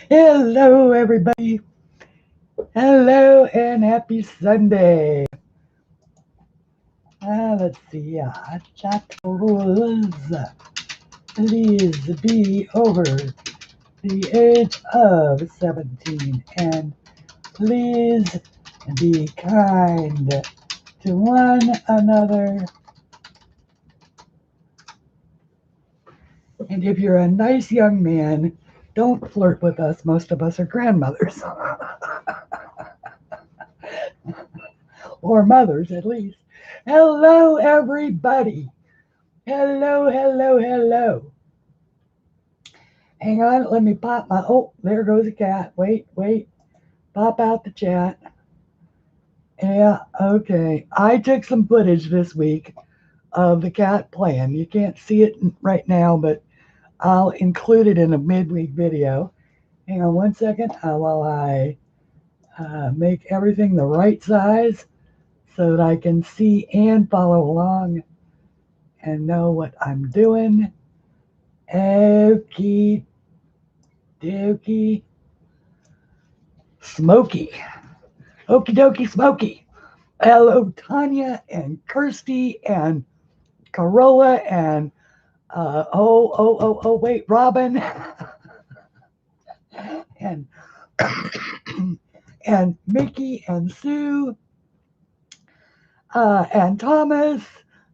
Hello, everybody. Hello, and happy Sunday. Let's see. Chat rules. Please be over the age of 17, and please be kind to one another. And if you're a nice young man, don't flirt with us. Most of us are grandmothers. Or mothers, at least. Hello, everybody. Hello, hello, hello. Hang on, let me pop my. Oh, there goes a cat. Wait. Pop out the chat. Yeah, okay. I took some footage this week of the cat playing. You can't see it right now, but I'll include it in a midweek video. Hang on one second while I make everything the right size so that I can see and follow along and know what I'm doing. Okie dokie. Smoky. Okie dokie smoky. Hello, Tanya and Kirsty and Corolla and wait, Robin and and Mickey and Sue and Thomas.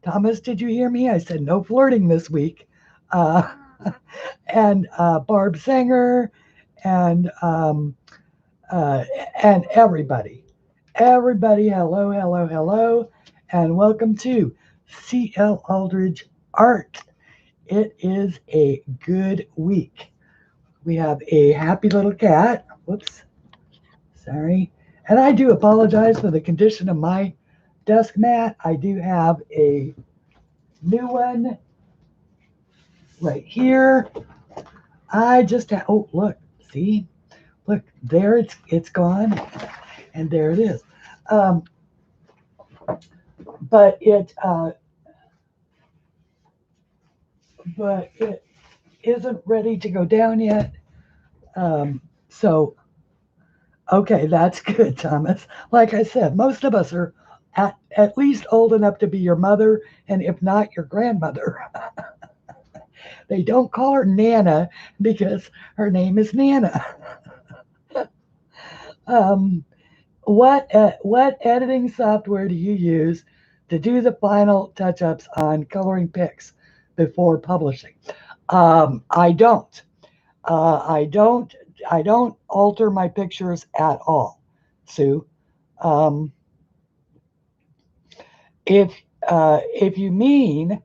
Thomas, did you hear me? I said no flirting this week. Uh, and Barb Sanger and and everybody. Everybody, hello, hello, hello, and welcome to CLAldridgeArt. It is a good week. We have a happy little cat. Whoops, sorry. And I do apologize for the condition of my desk mat. I do have a new one right here. I just have, oh, look, see? Look, there it's gone, and there it is. But it isn't ready to go down yet. So okay, that's good, Thomas. Like I said, most of us are at least old enough to be your mother, and if not, your grandmother. They don't call her Nana because her name is Nana. um, what editing software do you use to do the final touch-ups on coloring pics before publishing? I don't. I don't. I don't alter my pictures at all, Sue. Um, if you mean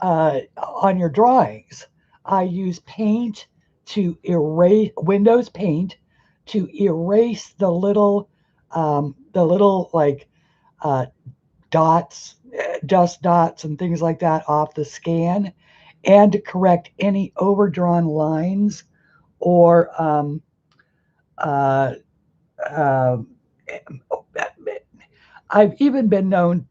on your drawings, I use Paint to erase Windows Paint to erase the little like uh, dots, dust dots, and things like that off the scan, and to correct any overdrawn lines or uh, uh, I've even been known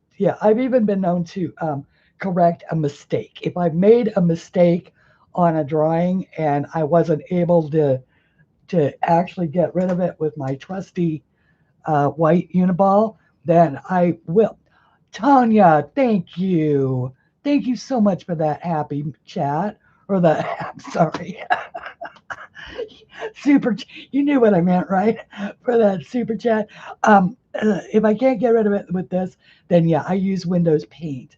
to correct a mistake. If I've made a mistake on a drawing and I wasn't able to actually get rid of it with my trusty white Uniball, then I will. Tanya, thank you. Thank you so much for that happy chat. Or the, I'm sorry, super, you knew what I meant, right? For that super chat. If I can't get rid of it with this, then yeah, I use Windows Paint.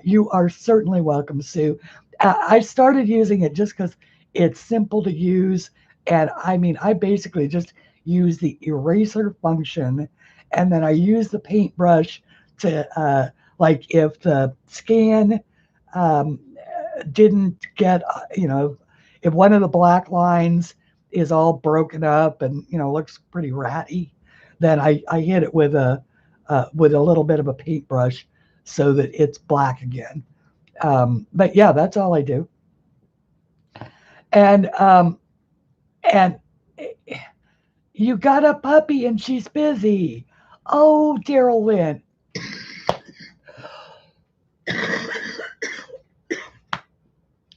You are certainly welcome, Sue. I started using it just because it's simple to use. And I mean, I basically just use the eraser function and then I use the paintbrush to, like, if the scan um, didn't get, if one of the black lines is all broken up and looks pretty ratty, then I hit it with a little bit of a paintbrush so that it's black again. But yeah, that's all I do. And and you got a puppy and she's busy. Oh, Daryl Lynn.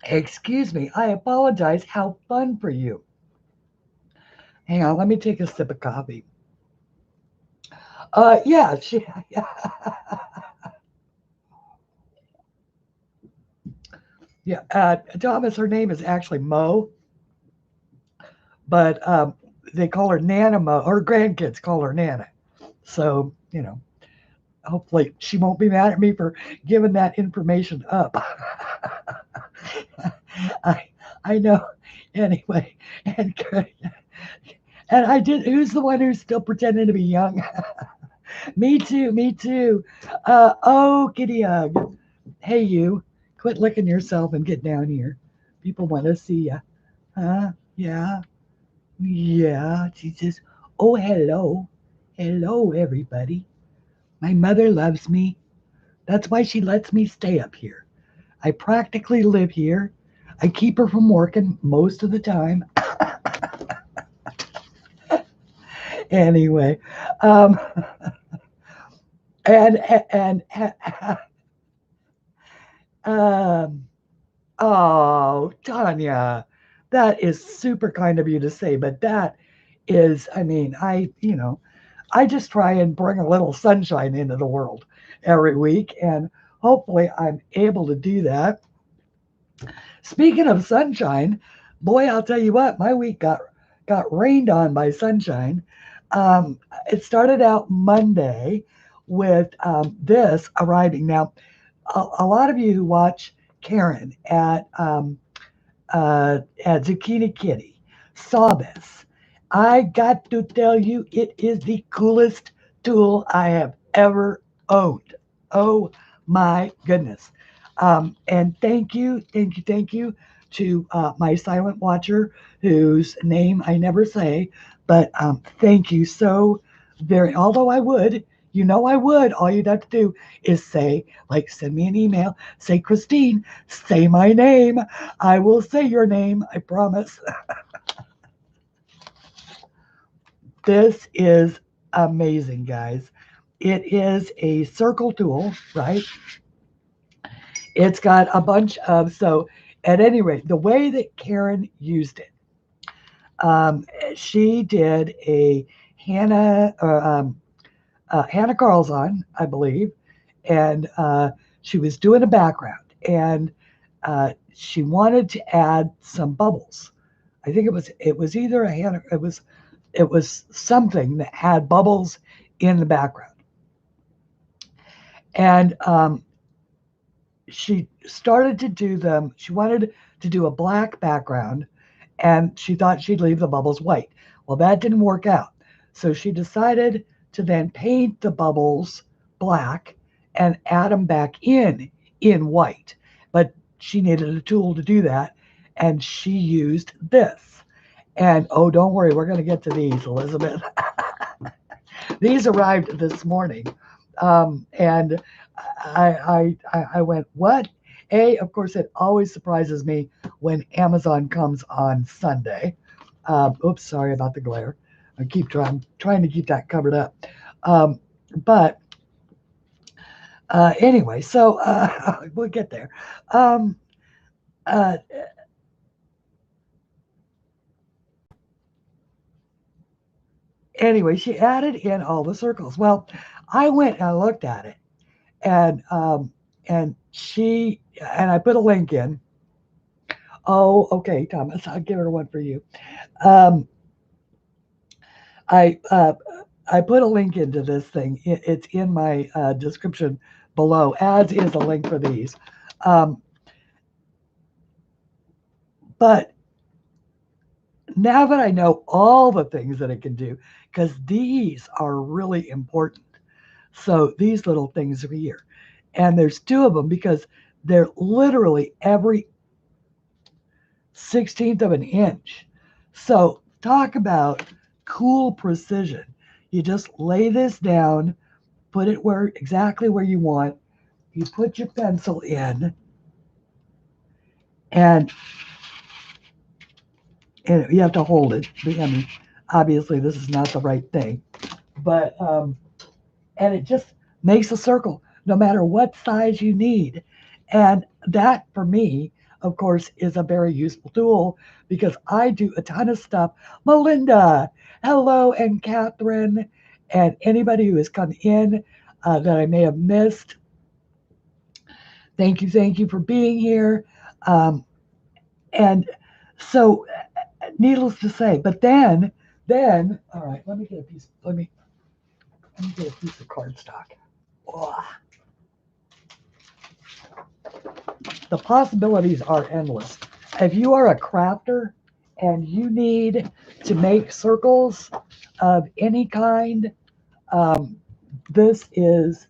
Excuse me, I apologize. How fun for you. Hang on, let me take a sip of coffee. Yeah, yeah. Thomas, her name is actually Mo, but they call her Nana Mo. Her grandkids call her Nana. So, hopefully she won't be mad at me for giving that information up. I I know. Anyway, and and I did. Who's the one who's still pretending to be young? Me too. Me too. Oh, kitty hug. Hey, you. Quit licking yourself and get down here. People want to see you. Huh? Yeah. Yeah. She says, "Oh, hello, hello, everybody. My mother loves me. That's why she lets me stay up here. I practically live here. I keep her from working most of the time." Anyway, um, and um, oh, Tanya, that is super kind of you to say, but that is, I mean, I just try and bring a little sunshine into the world every week, and hopefully I'm able to do that. Speaking of sunshine, boy, I'll tell you what, my week got rained on by sunshine. It started out Monday with this arriving. Now, a lot of you who watch Karen at Zucchini Kitty saw this. I got to tell you, it is the coolest tool I have ever owned. Oh my goodness. And thank you to my silent watcher, whose name I never say, but thank you so very, although I would, I would, all you'd have to do is say, like, send me an email, say, Christine, say my name. I will say your name, I promise. This is amazing, guys. It is a circle tool, right? It's got a bunch of, so at any rate, the way that Karen used it, she did a Hannah, Hannah Carlson, I believe, and she was doing a background, and she wanted to add some bubbles. I think it was either a Hannah, it was something that had bubbles in the background, and she started to do them. She wanted to do a black background, and she thought she'd leave the bubbles white. Well, that didn't work out. So she decided to then paint the bubbles black and add them back in white. But she needed a tool to do that, and she used this. And oh, don't worry, we're going to get to these, Elizabeth. These arrived this morning, and I went, what? Of course, it always surprises me when Amazon comes on Sunday. Oops, sorry about the glare. I keep trying to keep that covered up. But anyway, so we'll get there. Um, uh, anyway, she added in all the circles. Well, I went and I looked at it, and I put a link in. Oh, okay, Thomas, I'll give her one for you. Um, I I put a link into this thing. It's in my description below, as is a link for these. Um, but now that I know all the things that it can do, because these are really important. So these little things are here, and there's two of them because they're literally every 16th of an inch. So talk about cool precision. You just lay this down, put it exactly where you want. You put your pencil in, and you have to hold it. I mean, obviously this is not the right thing, but and it just makes a circle no matter what size you need. And that for me, of course, is a very useful tool because I do a ton of stuff. Melinda, hello, and Catherine, and anybody who has come in that I may have missed. Thank you for being here. And so, needless to say, but then, all right, let me get a piece of cardstock. Oh, the possibilities are endless. If you are a crafter and you need to make circles of any kind, um, this is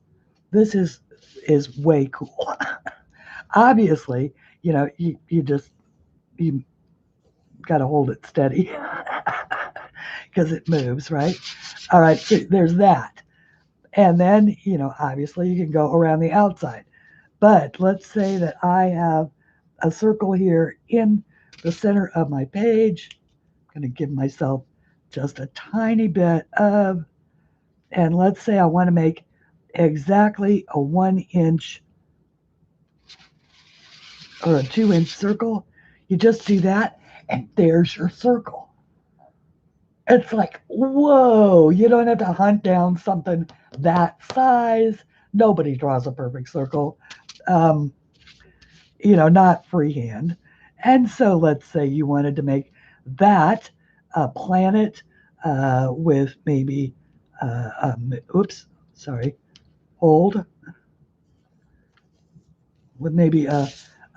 way cool. Obviously, you got to hold it steady because it moves, right? All right, so there's that. And then, obviously you can go around the outside. But let's say that I have a circle here in the center of my page. I'm going to give myself just a tiny bit of, and let's say I want to make exactly a 1-inch or a 2-inch circle. You just do that, and there's your circle. It's like, whoa, you don't have to hunt down something that size. Nobody draws a perfect circle, not freehand. And so let's say you wanted to make that a planet with maybe, hold, with maybe a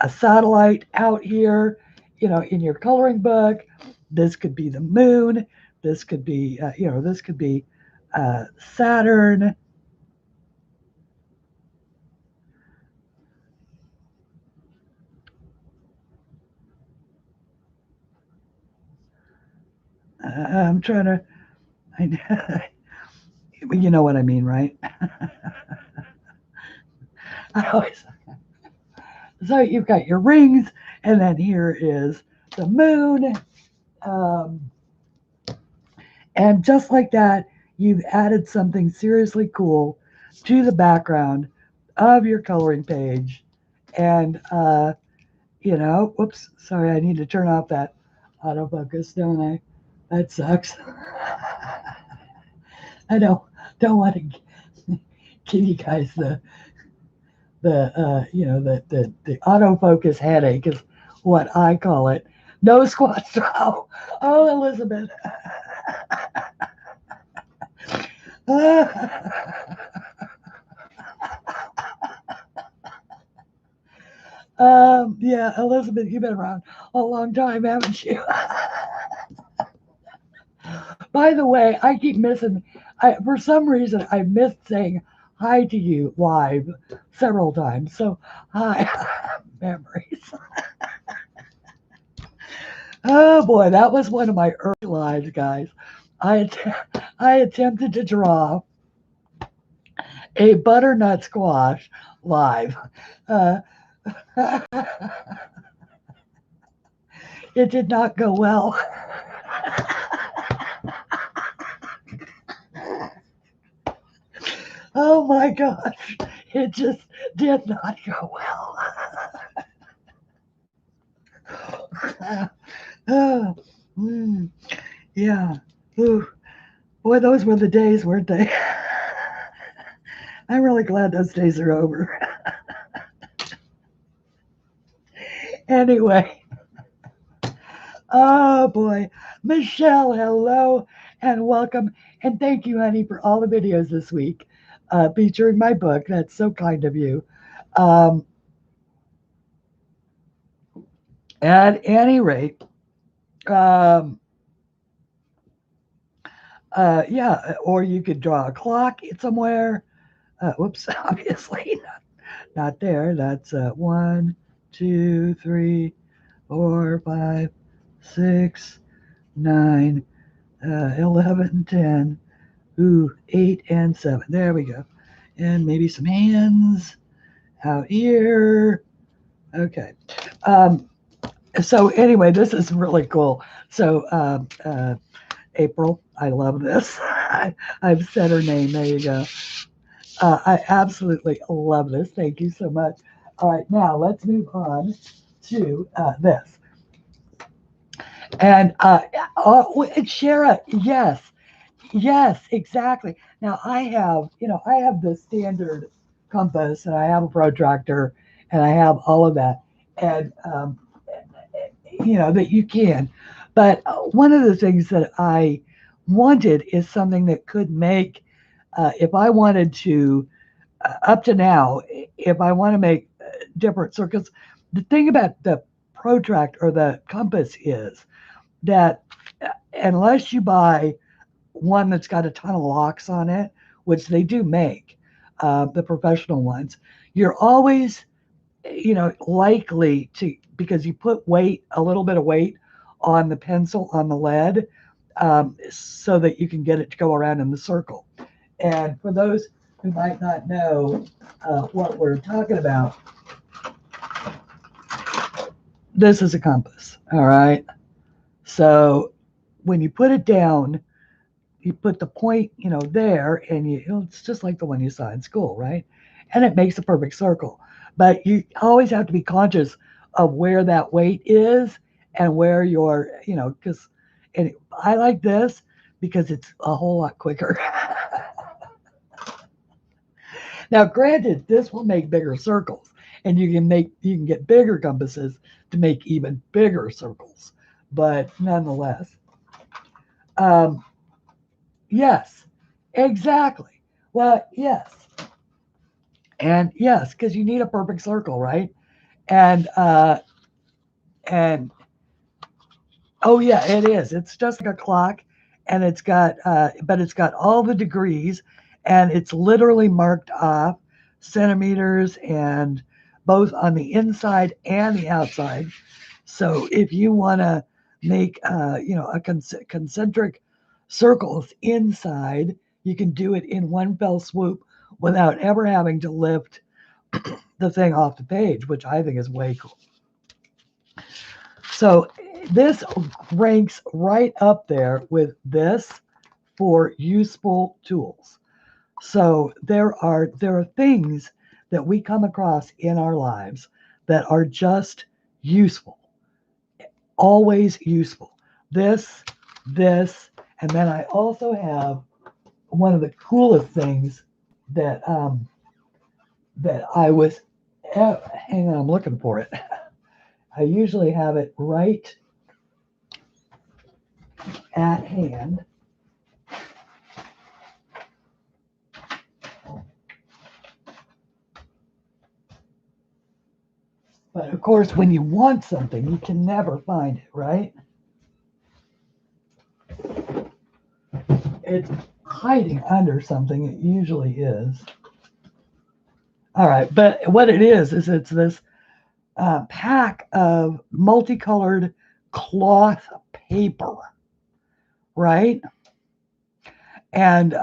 satellite out here, in your coloring book. This could be the moon. This could be, Saturn. I'm trying to, you know what I mean, right? I always, so you've got your rings, and then here is the moon. Um, and just like that, you've added something seriously cool to the background of your coloring page. And, whoops, sorry, I need to turn off that autofocus, don't I? That sucks. I don't want to give you guys the autofocus headache is what I call it. No squats. Oh, Elizabeth. Yeah, Elizabeth, you've been around a long time, haven't you? By the way, I keep missing. For some reason, I missed saying hi to you live several times. So, hi, memories. Oh boy, that was one of my early lives, guys. I attempted to draw a butternut squash live. Uh, it did not go well. Oh my gosh, it just did not go well. Yeah. Ooh. Boy, those were the days, weren't they? I'm really glad those days are over. Anyway. Oh boy. Michelle, hello and welcome. And thank you, honey, for all the videos this week featuring my book. That's so kind of you. At any rate, yeah, or you could draw a clock somewhere. Whoops, obviously not there. That's 1, 2, 3, 4, 5, 6, 9, 11, 10, 8 and 7. There we go. And maybe some hands out here. Okay. So anyway, this is really cool. So April, I love this. I've said her name. There you go. I absolutely love this. Thank you so much. All right, now let's move on to this. And Shara, yes, yes, exactly. Now I have, I have the standard compass, and I have a protractor, and I have all of that, and that you can. But one of the things that I wanted is something that could make, if I wanted to, up to now, if I want to make different circles, the thing about the protractor or the compass is that unless you buy one that's got a ton of locks on it, which they do make, the professional ones, you're always, likely to, because you put weight, a little bit of weight on the pencil, on the lead, so that you can get it to go around in the circle. And for those who might not know what we're talking about, this is a compass, all right? So when you put it down, you put the point, there, and it's just like the one you saw in school, right? And it makes a perfect circle. But you always have to be conscious of where that weight is and where your, because, and I like this because it's a whole lot quicker. Now, granted, this will make bigger circles, and you can get bigger compasses to make even bigger circles, but nonetheless, um, yes, exactly. Well, yes, and yes, because you need a perfect circle, right? And oh yeah, it is. It's just like a clock, and but it's got all the degrees, and it's literally marked off centimeters, and both on the inside and the outside. So if you want to make, a concentric circles inside, you can do it in one fell swoop without ever having to lift the thing off the page, which I think is way cool. So this ranks right up there with this for useful tools. So there are things that we come across in our lives that are just useful, always useful. This, and then I also have one of the coolest things that that I was. Hang on, I'm looking for it. I usually have it right at hand. But of course, when you want something, you can never find it, right? It's hiding under something. It usually is. All right, but what it is it's this pack of multicolored cloth paper, right? And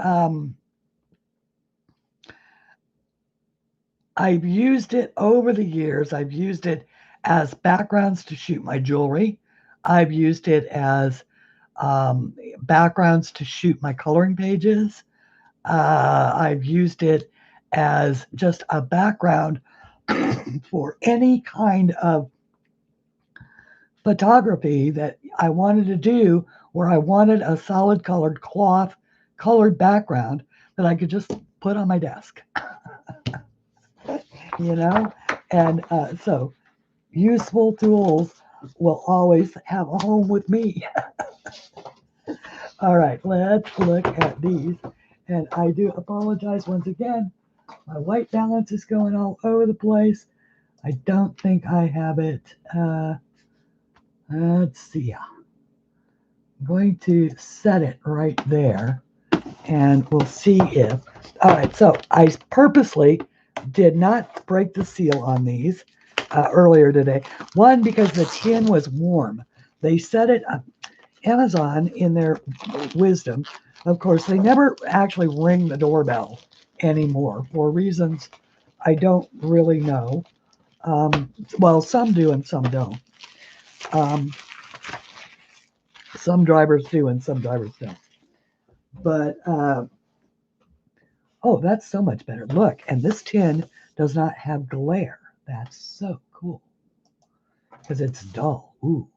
I've used it over the years. I've used it as backgrounds to shoot my jewelry. I've used it as backgrounds to shoot my coloring pages. I've used it as just a background for any kind of photography that I wanted to do, where I wanted a solid colored cloth colored background that I could just put on my desk, you know? And so useful tools will always have a home with me. All right, let's look at these. And I do apologize once again. My white balance is going all over the place. I don't think I have it. Let's see. I'm going to set it right there, and we'll see if. All right, so I purposely did not break the seal on these earlier today. One, because the tin was warm. They said it, Amazon, in their wisdom, of course, they never actually ring the doorbell anymore for reasons I don't really know. Well, some do and some don't. Some drivers do and some drivers don't. But, oh, that's so much better. Look, and this tin does not have glare. That's so cool. because it's dull. Ooh,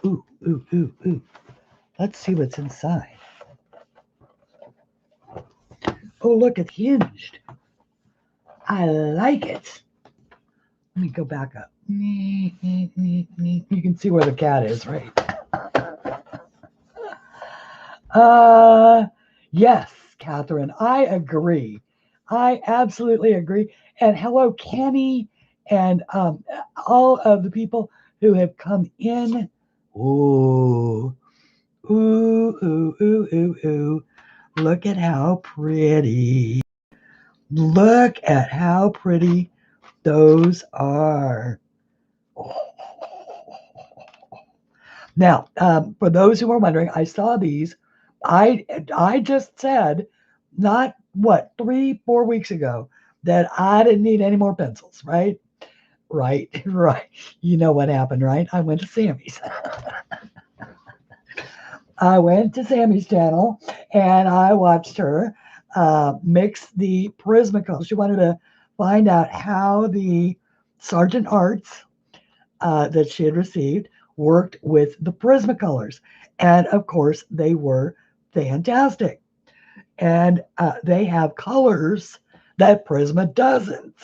ooh, ooh, ooh, ooh. Let's see what's inside. Oh, look, it's hinged. I like it. Let me go back up. You can see where the cat is, right? Yes, Catherine, I agree. I absolutely agree. And hello, Kenny, and all of the people who have come in. Ooh, ooh, ooh, ooh, ooh, ooh. Look at how pretty. Look at how pretty those are. Now, for those who are wondering, I saw these. I just said, not what, 3, 4 weeks ago, that I didn't need any more pencils, right? Right, right. You know what happened, right? I went to Sammy's. I went to Sammy's channel and I watched her mix the Prismacolor. She wanted to find out how the Sergeant Arts that she had received worked with the Prismacolors. And of course, they were fantastic. And they have colors that Prisma doesn't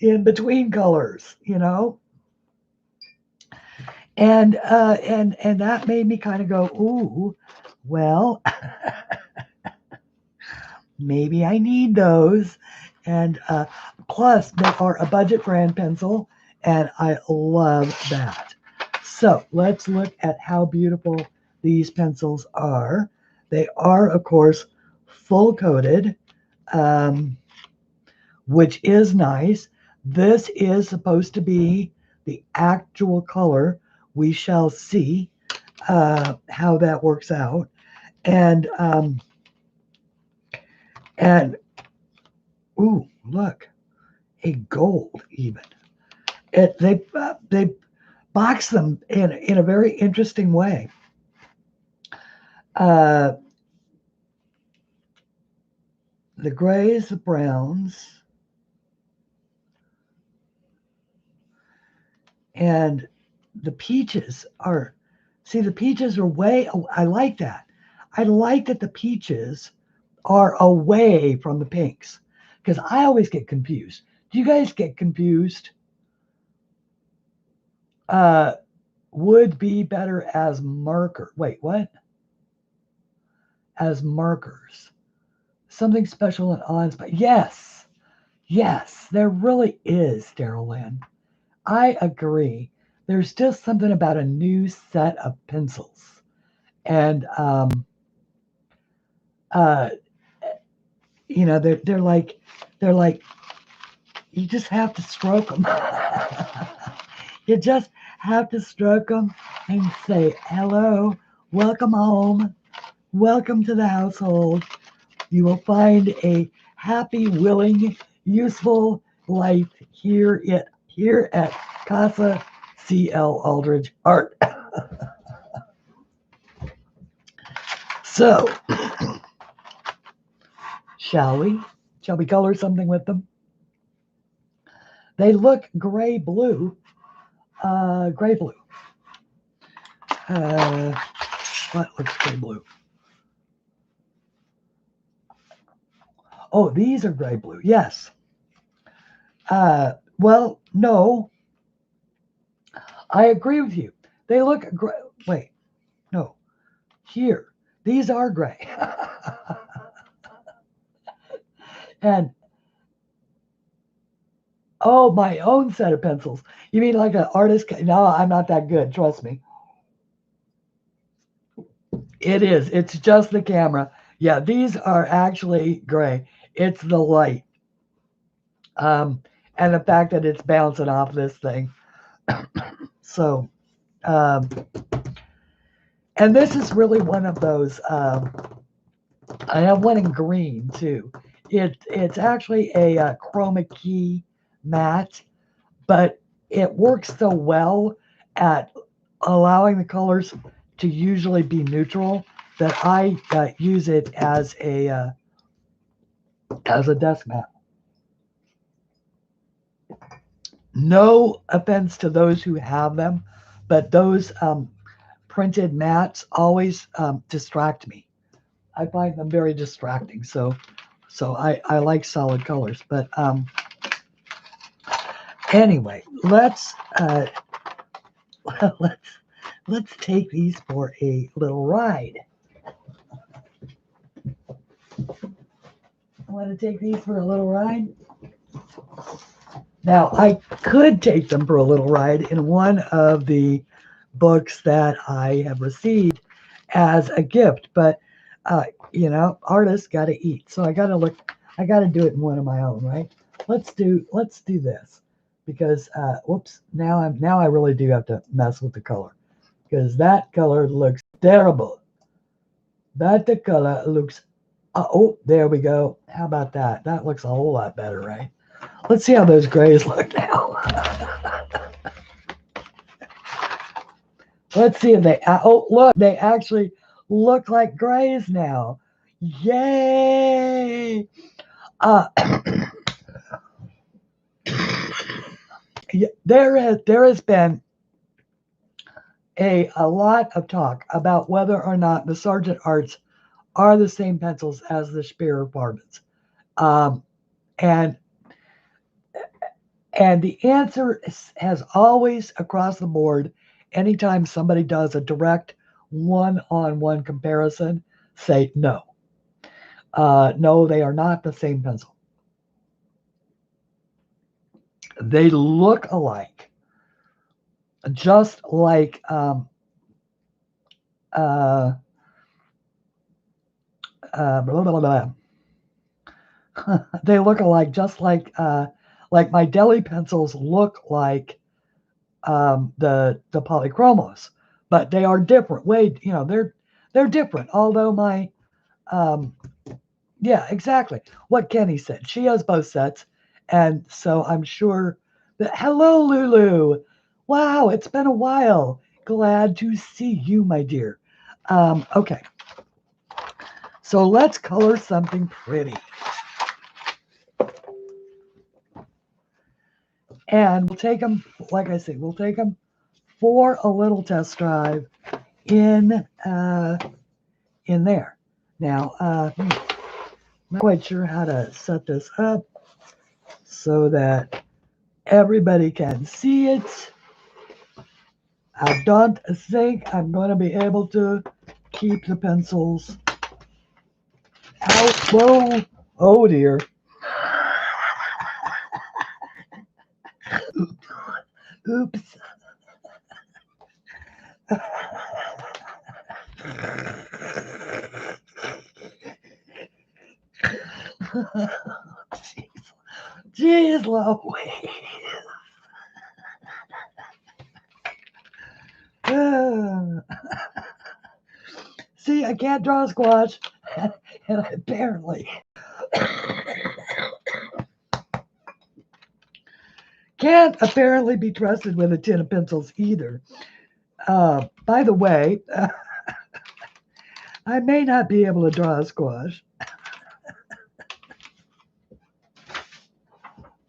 in between colors, you know? And that made me kind of go, ooh, well, maybe I need those. And plus, they are a budget brand pencil, and I love that. So let's look at how beautiful these pencils are. They are, of course, full coated, which is nice. This is supposed to be the actual color. We shall see how that works out. And ooh, look, a gold even. They box them in a very interesting way. Uh, the grays, the browns, and the peaches are. See, the peaches are way. Oh, I like that. I like that the peaches are away from the pinks because I always get confused. Do you guys get confused? Uh, would be better as marker. Wait, what? As markers. Something special and awe-inspiring. Yes, yes, there really is, Daryl Lynn. I agree. There's just something about a new set of pencils, and uh, they're like you just have to stroke them. You just have to stroke them and say hello, welcome home, welcome to the household. You will find a happy, willing, useful life here at Casa CLAldridgeArt. So, shall we? Shall we color something with them? They look gray blue. Gray blue. What looks gray blue? Oh, these are gray blue. Yes. Well, no. I agree with you. They look gray. Wait, no. Here, these are gray. And oh, my own set of pencils. You mean like an artist? No, I'm not that good. Trust me. It is. It's just the camera. Yeah, these are actually gray. It's the light. And the fact that it's bouncing off this thing. So, um, and this is really one of those. I have one in green too. It's actually a chroma key matte, but it works so well at allowing the colors to usually be neutral that I use it as a desk mat. No offense to those who have them, but those printed mats always distract me. I find them very distracting. So I like solid colors. But anyway, let's let's take these for a little ride. I want to take these for a little ride. Now, I could take them for a little ride in one of the books that I have received as a gift, but artists got to eat, so I got to do it in one of my own, right? Let's do this because whoops, now I really do have to mess with the color because that color looks terrible. The color looks. Oh, there we go. How about that? That looks a whole lot better, right? Let's see how those grays look now. Let's see if they, oh, look, they actually look like grays now. Yay! There has been a lot of talk about whether or not the Sargent Arts are the same pencils as the Spear Barbons. And the answer has always, across the board, anytime somebody does a direct one-on-one comparison, say no. No, they are not the same pencil. They look alike, just like blah, blah, blah. They look alike, just like my deli pencils look like the polychromos, but they are different. They're different. Although my yeah, exactly what Kenny said. She has both sets, and so I'm sure that. Hello, Lulu. Wow, it's been a while. Glad to see you, my dear. Okay, so let's color something pretty. And we'll take them, like I said, we'll take them for a little test drive in there. Now, I'm not quite sure how to set this up so that everybody can see it. I don't think I'm going to be able to keep the pencils out. Whoa, oh dear. Oops. Jeez Louise. See, I can't draw a squash, and I apparently can't be trusted with a tin of pencils either. By the way, I may not be able to draw a squash,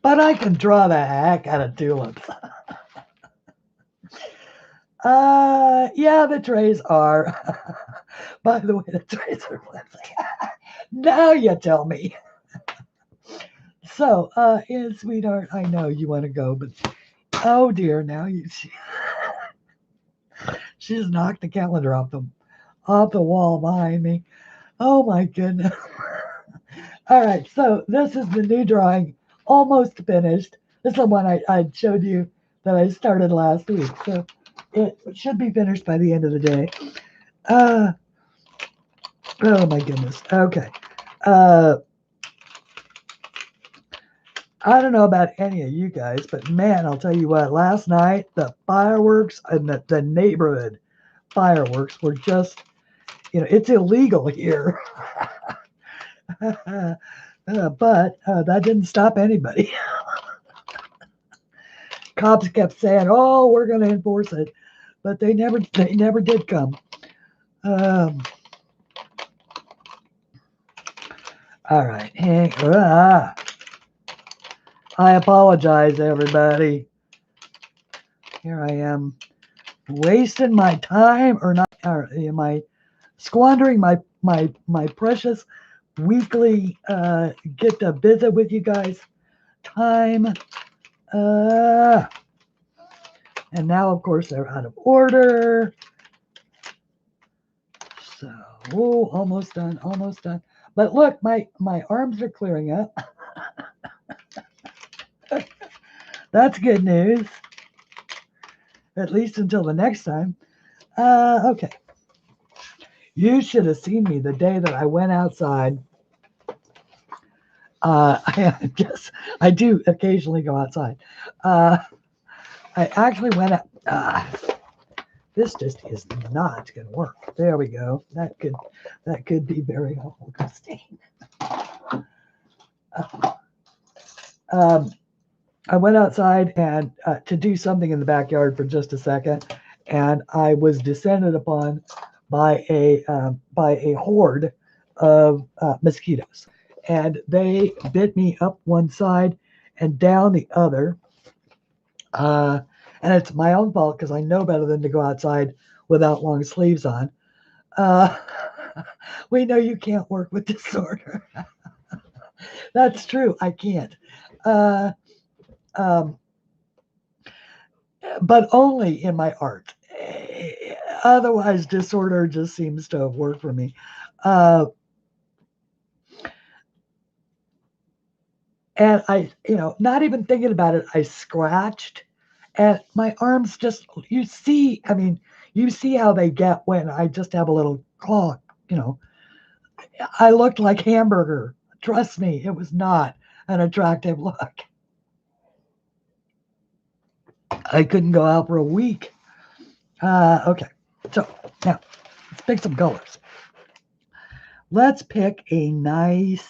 but I can draw the heck out of tulips. Yeah, the trays are. By the way, the trays are flimsy. Now you tell me. So, sweetheart, I know you want to go, but oh dear, now she just knocked the calendar off the wall behind me. Oh my goodness. All right, so this is the new drawing, almost finished. This is the one I showed you that I started last week. So it should be finished by the end of the day. Oh my goodness. Okay. I don't know about any of you guys, but man, I'll tell you what, last night, the fireworks and the neighborhood fireworks were just, it's illegal here. But that didn't stop anybody. Cops kept saying, "Oh, we're going to enforce it," but they never did come. All right. I apologize, everybody. here I am wasting my time, or not, or am I squandering my precious weekly get to visit with you guys time. And now, of course, they're out of order. So, oh, almost done, almost done. But look, my arms are clearing up. That's good news. At least until the next time. Okay. You should have seen me the day that I went outside. I guess I do occasionally go outside. I actually went out. This just is not going to work. There we go. That could be very helpful, Christine. I went outside and to do something in the backyard for just a second, and I was descended upon by a horde of mosquitoes, and they bit me up one side and down the other. And it's my own fault because I know better than to go outside without long sleeves on. We know you can't work with disorder. That's true. I can't. But only in my art. Otherwise, disorder just seems to work for me. And I, not even thinking about it, I scratched, and my arms just, you see how they get when I just have a little claw, I looked like hamburger. Trust me, it was not an attractive look. I couldn't go out for a week. Okay, so now let's pick some colors. Let's pick a nice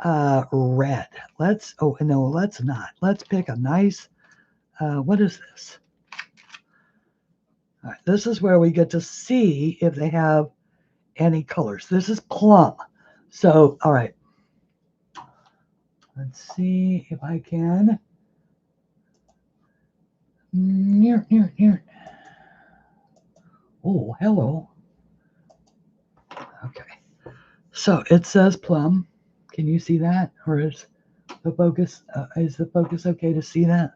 red. Let's not. Let's pick a nice, what is this? All right, this is where we get to see if they have any colors. This is plum. So, all right. Let's see if I can. Oh, hello. Okay. So it says plum. Can you see that? Or is the focus okay to see that?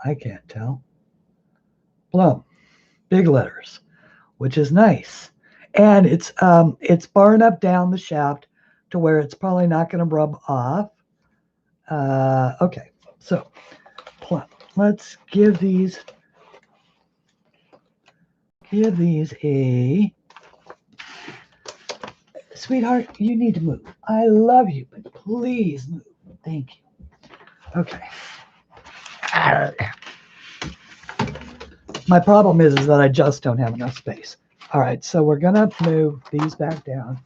I can't tell. Plum. Big letters, which is nice. And it's far enough down the shaft to where it's probably not going to rub off. Okay, so let's give these a, sweetheart, you need to move. I love you, but please move. Thank you. Okay. My problem is that I just don't have enough space. All right, so we're gonna move these back down.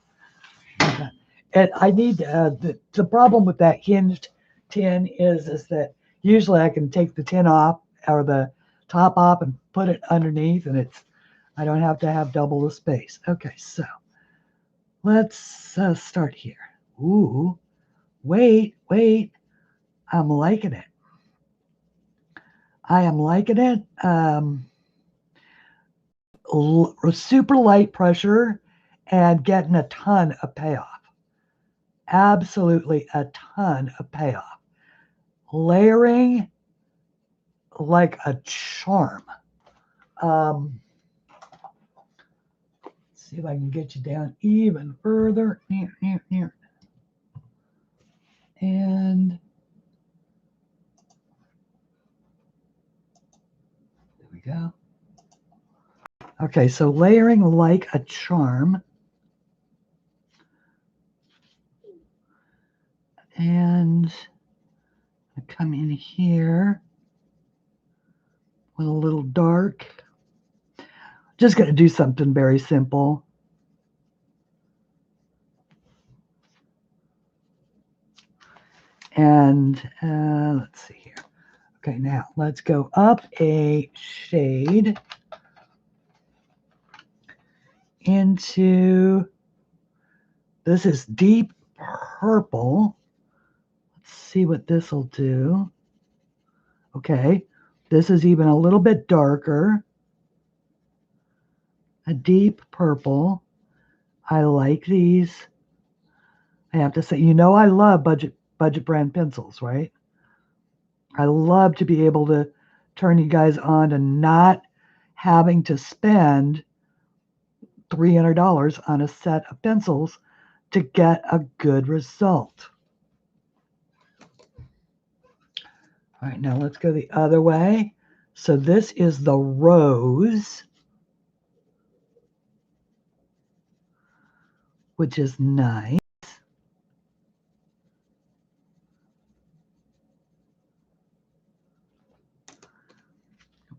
Okay. And I need the problem with that hinged tin is that usually I can take the tin off or the top off and put it underneath, and I don't have to have double the space. Okay, so let's start here. Ooh, wait, I'm liking it. I am liking it. Super light pressure and getting a ton of payoff. Absolutely a ton of payoff. Layering like a charm. Let's see if I can get you down even further. And there we go. Okay, so layering like a charm. And I come in here with a little dark. Just going to do something very simple. And let's see here. Okay, now let's go up a shade into, this is deep purple. Let's see what this will do. Okay, This is even a little bit darker. A deep purple. I like these. I have to say, I love budget brand pencils, right? I love to be able to turn you guys on to not having to spend $300 on a set of pencils to get a good result. All right, now let's go the other way. So this is the rose, which is nice.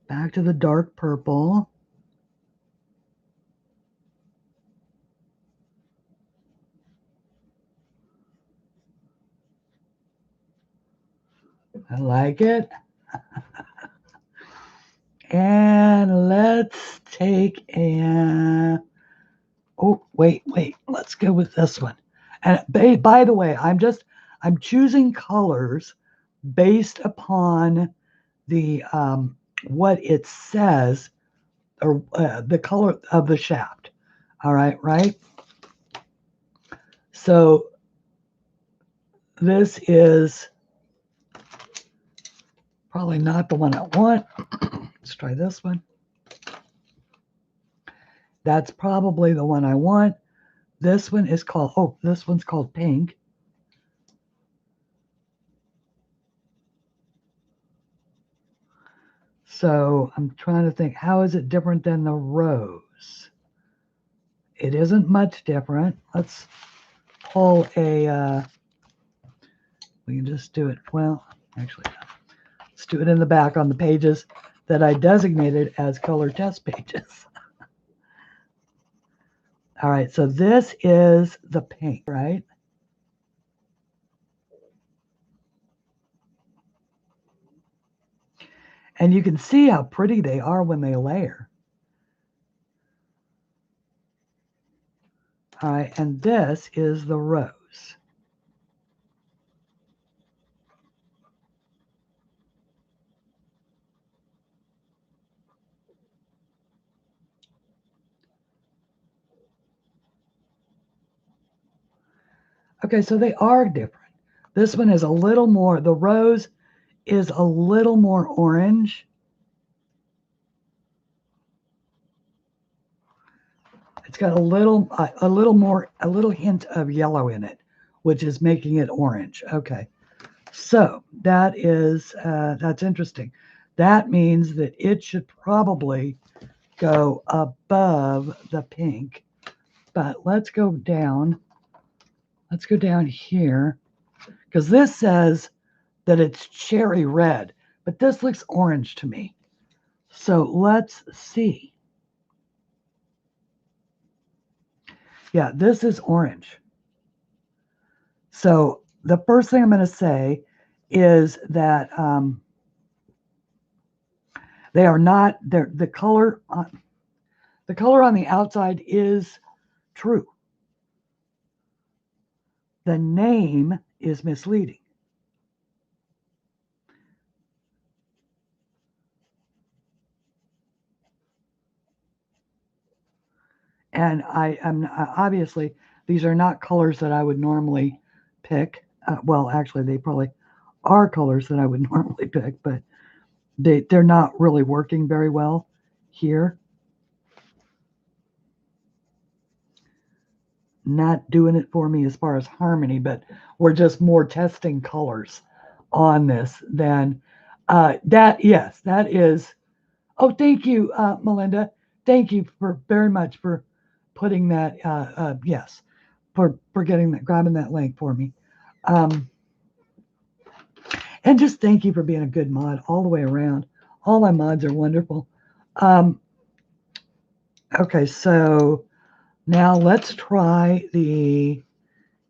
Back to the dark purple. I like it. And let's take a, oh, wait, let's go with this one. And by the way, I'm choosing colors based upon the, what it says, or the color of the shaft. All right, right? So this is probably not the one I want. Let's try this one. That's probably the one I want. This one is called, oh, this one's called pink. So I'm trying to think, how is it different than the rose? It isn't much different. Let's pull a, we can just do it, well, actually, let's do it in the back on the pages that I designated as color test pages. All right, so this is the pink, right? And you can see how pretty they are when they layer. All right, and this is the rose. Okay, so they are different. This one is a little more, the rose is a little more orange. It's got a little hint of yellow in it, which is making it orange. Okay, so that is, that's interesting. That means that it should probably go above the pink, but let's go down. Let's go down here, because this says that it's cherry red, but this looks orange to me. So let's see. Yeah, this is orange. So the first thing I'm going to say is that they are not, the color on the outside is true. The name is misleading. And I'm obviously, these are not colors that I would normally pick. Well, actually, they probably are colors that I would normally pick, but they're not really working very well here. Not doing it for me as far as harmony, but we're just more testing colors on this than that. Yes, that is. Oh, thank you, Melinda. Thank you for very much for putting that. Yes, for getting that, grabbing that link for me. And just thank you for being a good mod all the way around. All my mods are wonderful. Okay, so now let's try the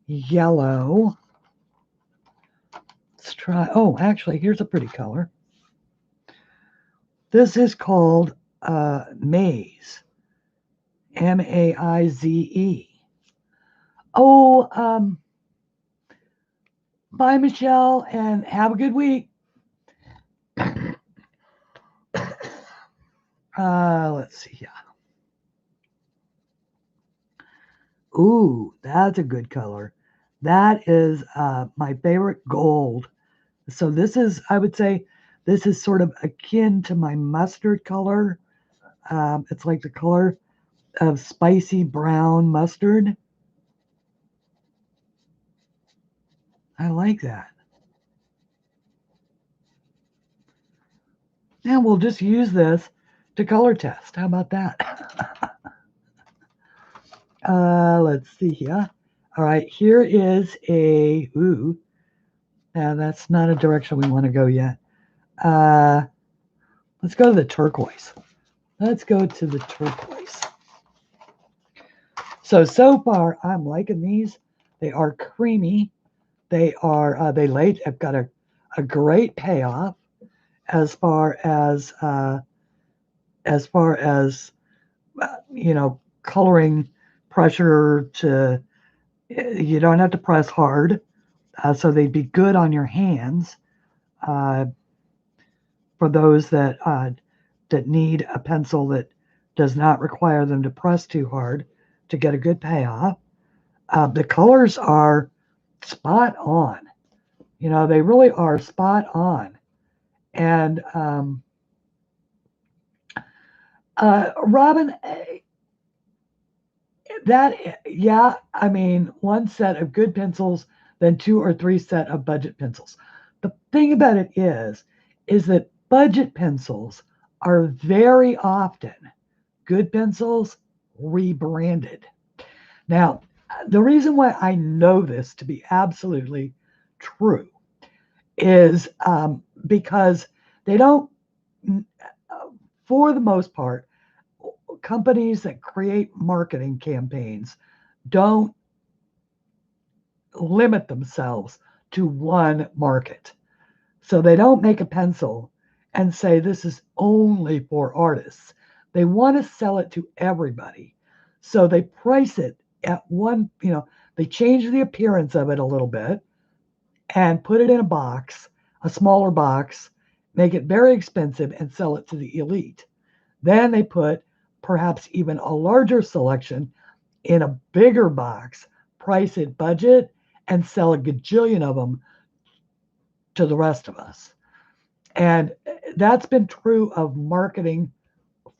yellow. Let's try, oh, actually, here's a pretty color. This is called Maize, M-A-I-Z-E. Oh, bye, Michelle, and have a good week. Let's see here. Ooh, that's a good color. That is my favorite gold. So this is, I would say, this is sort of akin to my mustard color. It's like the color of spicy brown mustard. I like that. And we'll just use this to color test. How about that? Let's see here. All right, here is a, ooh, that's not a direction we want to go yet. Let's go to the turquoise. Let's go to the turquoise. So far, I'm liking these. They are creamy. They are, have got a great payoff as far as, coloring pressure to, you don't have to press hard. So they'd be good on your hands for those that need a pencil that does not require them to press too hard to get a good payoff. The colors are spot on. They really are spot on. And Robin, I mean, one set of good pencils, then 2 or 3 set of budget pencils. The thing about it is that budget pencils are very often good pencils rebranded. Now, the reason why I know this to be absolutely true is because they don't, for the most part, companies that create marketing campaigns don't limit themselves to one market. So they don't make a pencil and say this is only for artists. They want to sell it to everybody. So they price it at one, they change the appearance of it a little bit and put it in a box, a smaller box, make it very expensive and sell it to the elite. Then they put perhaps even a larger selection in a bigger box, price it budget, and sell a gajillion of them to the rest of us. And that's been true of marketing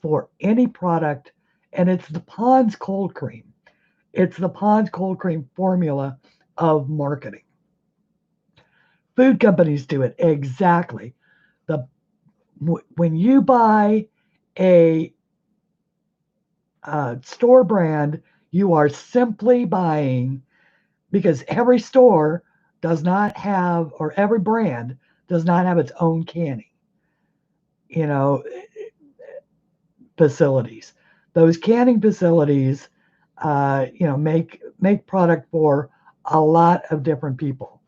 for any product. And it's the Pond's cold cream. It's the Pond's cold cream formula of marketing. Food companies do it exactly. When you buy a store brand, you are simply buying, because every store does not have, or every brand does not have its own canning, facilities. Those canning facilities, make product for a lot of different people,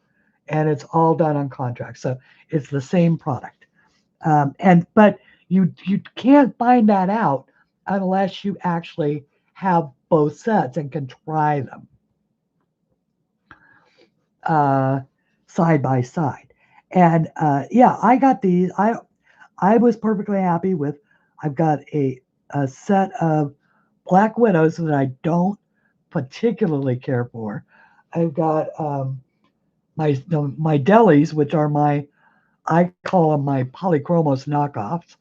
and it's all done on contract. So it's the same product, but you can't find that out unless you actually have both sets and can try them side by side. And I got these. I was perfectly happy with. I've got a set of Black Widows that I don't particularly care for. I've got my delis, which are I call them my polychromos knockoffs,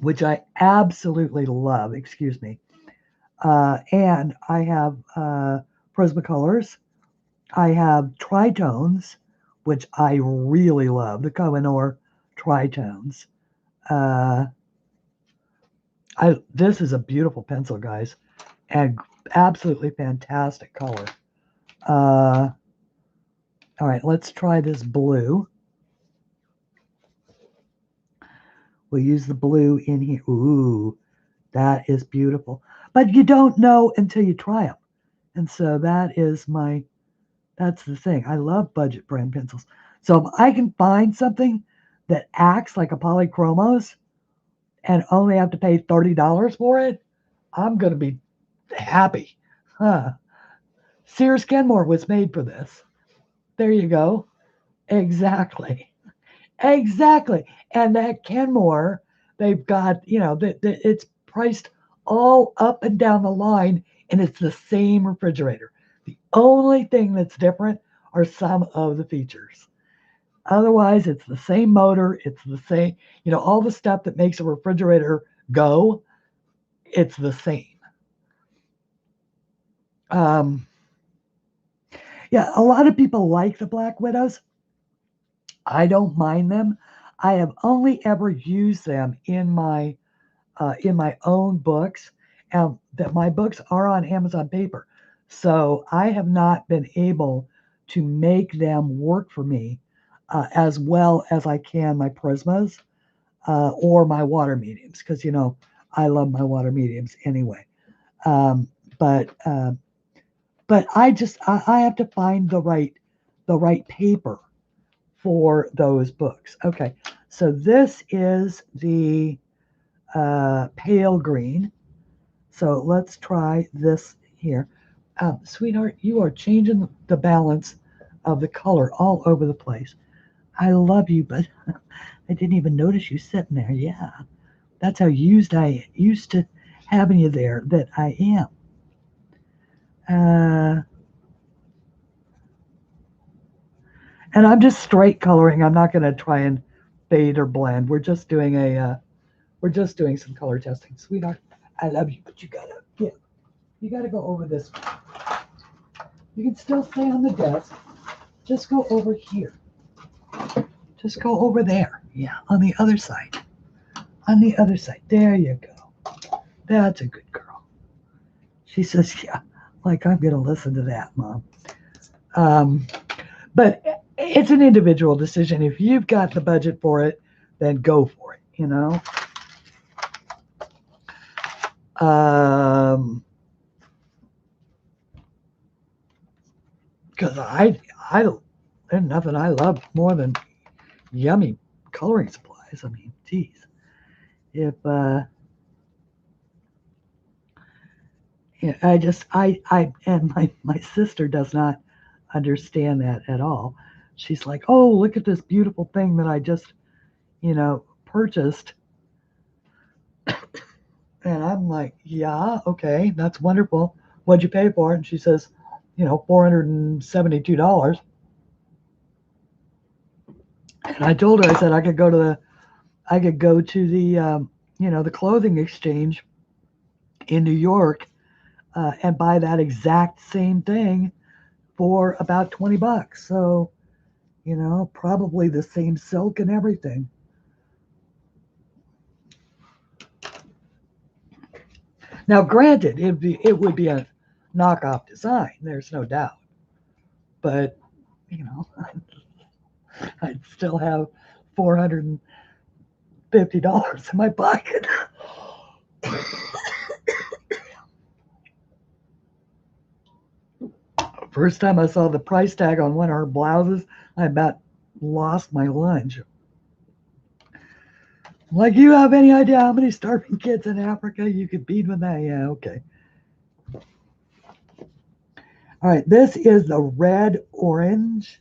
which I absolutely love. Excuse me. And I have Prismacolors. I have Tritones, which I really love, the Kohinoor Tritones. This is a beautiful pencil, guys, and absolutely fantastic color. All right, let's try this blue. We'll use the blue in here. Ooh, that is beautiful. But you don't know until you try them. And so that's the thing. I love budget brand pencils. So if I can find something that acts like a polychromos and only have to pay $30 for it, I'm going to be happy. Huh. Sears Kenmore was made for this. There you go. Exactly. Exactly. And that Kenmore, they've got, it's priced all up and down the line, and it's the same refrigerator. The only thing that's different are some of the features. Otherwise, it's the same motor, it's the same, all the stuff that makes a refrigerator go, it's the same. Um, yeah, a lot of people like the Black Widows. I don't mind them. I have only ever used them in my own books, and that my books are on Amazon paper. So I have not been able to make them work for me as well as I can my Prismas or my water mediums, because I love my water mediums anyway. Um, but uh, but I have to find the right paper for those books. Okay, so this is the pale green. So let's try this here. Sweetheart, you are changing the balance of the color all over the place. I love you, but I didn't even notice you sitting there. Yeah, that's how used to having you there that I am. Uh, and I'm just straight coloring. I'm not going to try and fade or blend. We're just doing some color testing, sweetheart. I love you, but you gotta go over this. You can still stay on the desk. Just go over here. Just go over there. Yeah, on the other side. On the other side. There you go. That's a good girl. She says, yeah, like I'm going to listen to that, Mom. Um, but it's an individual decision. If you've got the budget for it, then go for it. Because I don't, there's nothing I love more than yummy coloring supplies. I mean, geez. If, Yeah, and my sister does not understand that at all. She's like, "Oh, look at this beautiful thing that I just, purchased." And I'm like, "Yeah, okay, that's wonderful. What'd you pay for it?" And she says, $472. And I told her, I said I could go to the clothing exchange in New York and buy that exact same thing for about $20. So probably the same silk and everything. Now, granted, it would be a knockoff design. There's no doubt, but you know, I'd still have $450 in my pocket. First time I saw the price tag on one of her blouses, I about lost my lunch. Like, you have any idea how many starving kids in Africa you could feed with that? Yeah, okay. All right, this is the red orange.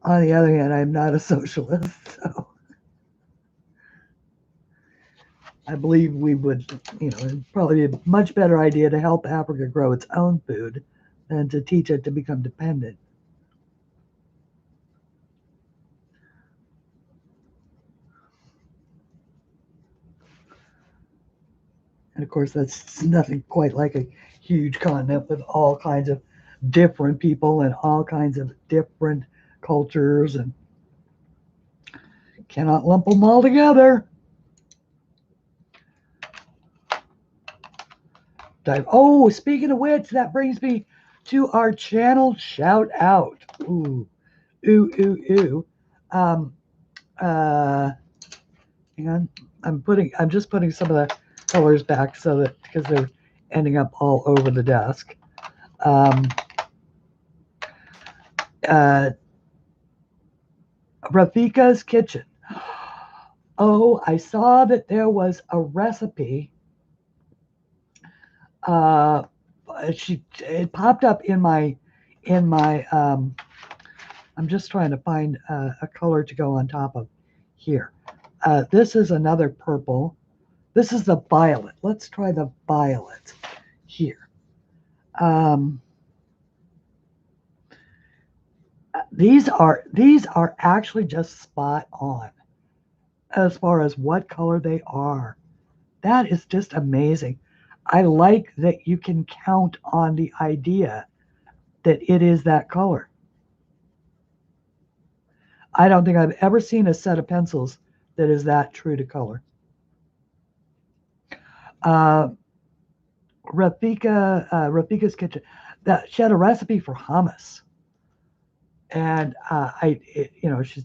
On the other hand, I'm not a socialist, so I believe we would, it'd probably be a much better idea to help Africa grow its own food than to teach it to become dependent. And of course, that's nothing quite like a huge continent with all kinds of different people and all kinds of different cultures, and cannot lump them all together. Oh, speaking of which, that brings me to our channel shout out. Ooh, ooh, ooh, ooh. Um, uh, Hang on. I'm just putting some of the colors back so that because they're ending up all over the desk. Um, uh, Rafika's Kitchen. Oh, I saw that there was a recipe uh, it popped up in my I'm just trying to find a color to go on top of here. This is another purple. This is the violet. Let's try the violet here. These are actually just spot on as far as what color they are. That is just amazing. I like that you can count on the idea that it is that color. I don't think I've ever seen a set of pencils that is that true to color. Rafika's Kitchen, that she had a recipe for hummus, and she's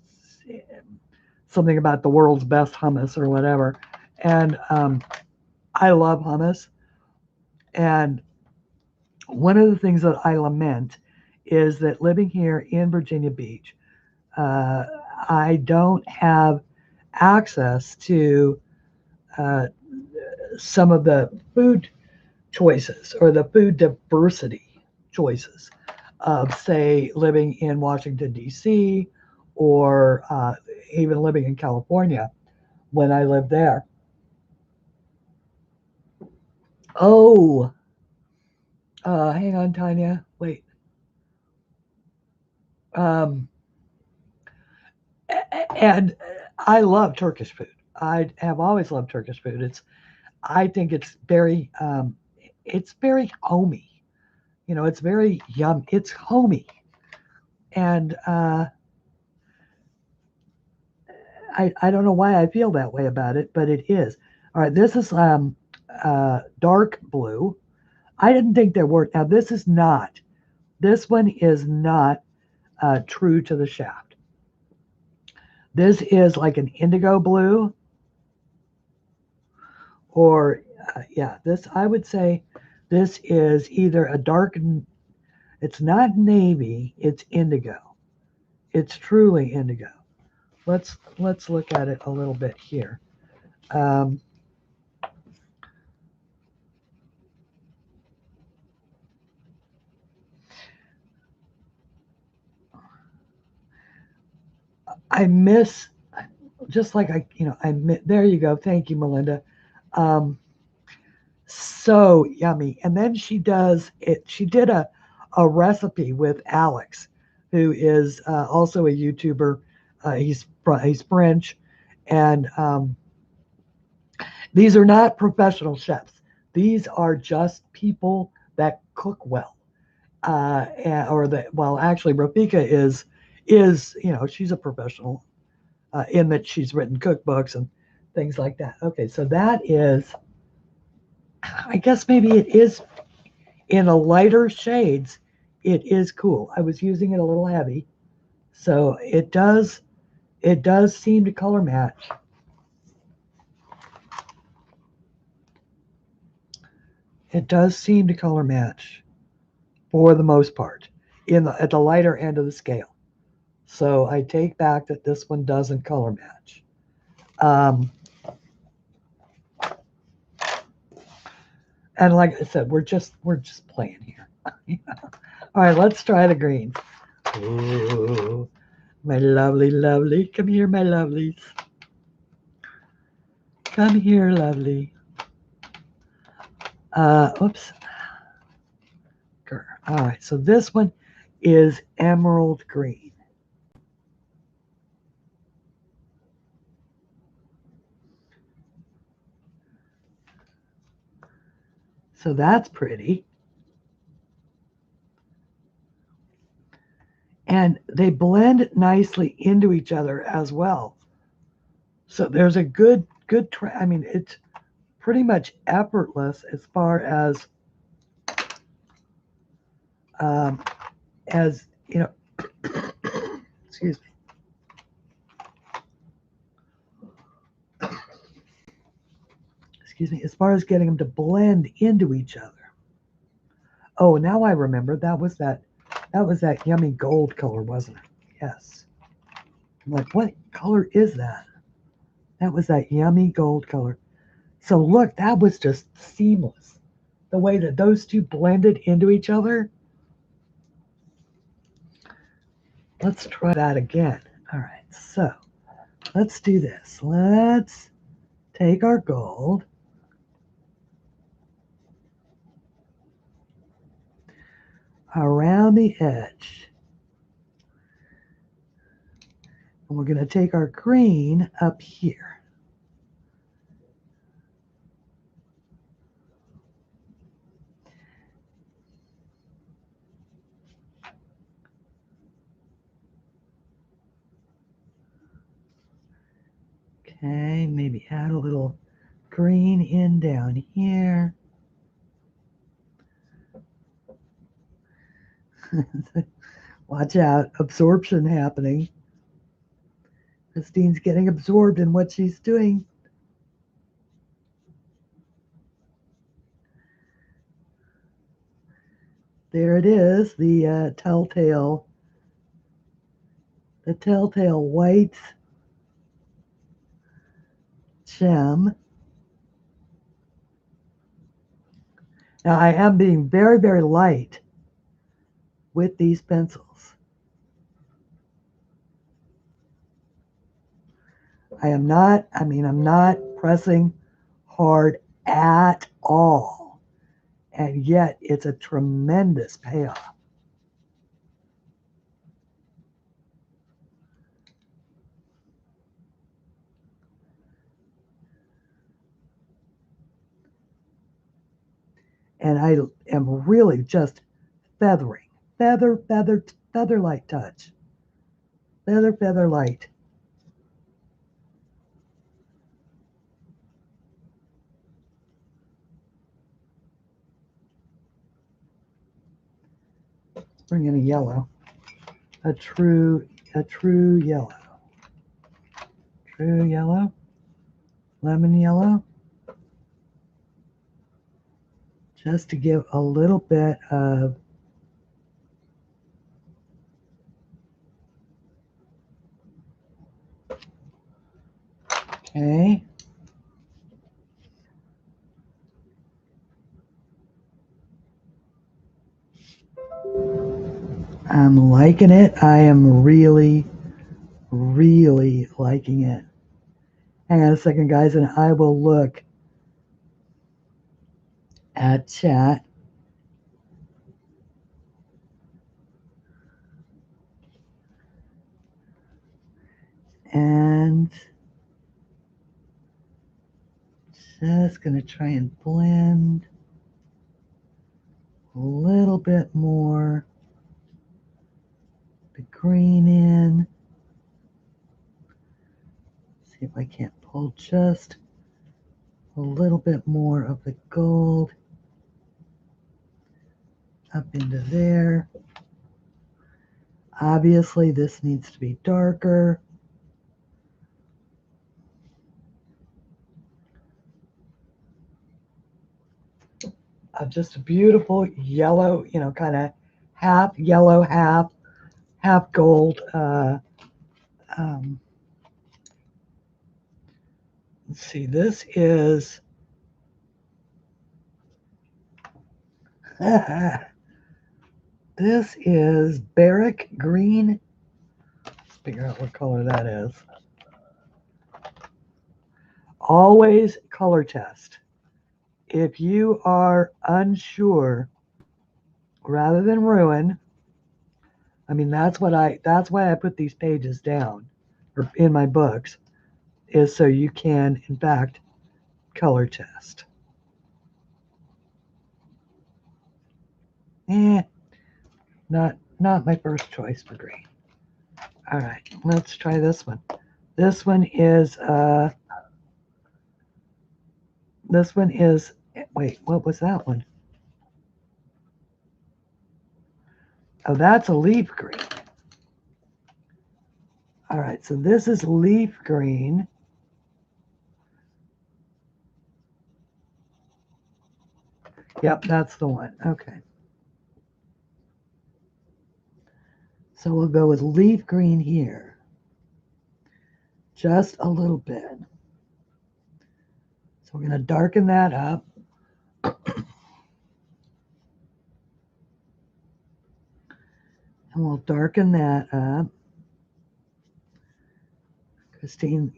something about the world's best hummus or whatever, and I love hummus, and one of the things that I lament is that living here in Virginia Beach, I don't have access to some of the food choices or the food diversity choices of, say, living in Washington, D.C., or even living in California when I lived there. Oh, hang on, Tanya. Wait. And I love Turkish food. I have always loved Turkish food. I think it's very homey. It's very yum. It's homey, and I don't know why I feel that way about it, but it is. All right, this is dark blue. I didn't think there were. Now this is not. This one is not true to the shaft. This is like an indigo blue, or yeah, this, I would say this is either a dark. It's not navy. It's indigo. It's truly indigo. Let's look at it a little bit here. I miss, just like there you go. Thank you, Melinda. So yummy. And then she does it. She did a recipe with Alex, who is also a YouTuber. He's French, and these are not professional chefs. These are just people that cook well. Actually, Rafika is she's a professional in that she's written cookbooks and things like that. Okay, so that is, I guess maybe it is in a lighter shades. It is cool. I was using it a little heavy, so it does seem to color match. It does seem to color match for the most part at the lighter end of the scale. So I take back that this one doesn't color match. And like I said, we're just playing here. All right, let's try the green. Ooh, my lovely. Come here, my lovelies. Come here, lovely. Oops. All right, so this one is emerald green. So that's pretty. And they blend nicely into each other as well. So there's a good I mean, it's pretty much effortless as far as excuse me. Excuse me, as far as getting them to blend into each other. Oh, now I remember, that was that yummy gold color, wasn't it? Yes. I'm like, what color is that? That was that yummy gold color. So look, that was just seamless. the way that those two blended into each other. Let's try that again. All right, so let's do this. Let's take our gold. Around the edge. And we're going to take our green up here. Okay, maybe add a little green in down here. Watch out, absorption happening. Christine's getting absorbed in what she's doing. There it is, the telltale white gem. Now I am being very, very light with these pencils. I'm not pressing hard at all. And yet it's a tremendous payoff. And I am really just feathering. Feather light touch. Feather light. Let's bring in a yellow. A true yellow. True yellow. Lemon yellow. Just to give a little bit of okay. I'm liking it. I am really, really liking it. Hang on a second, guys, and I will look at chat. And just going to try and blend a little bit more the green in. See if I can't pull just a little bit more of the gold up into there. Obviously, this needs to be darker. Just a beautiful yellow, kind of half yellow, half gold. Let's see, this is this is barrack green. Let's figure out what color that is. Always color test. If you are unsure, rather than ruin, that's why I put these pages down or in my books, is so you can in fact color test. Not my first choice for green. All right, let's try this one. This one is wait, what was that one? Oh, that's a leaf green. All right, so this is leaf green. Yep, that's the one. Okay. So we'll go with leaf green here. Just a little bit. So we're going to darken that up. And we'll darken that up. Christine,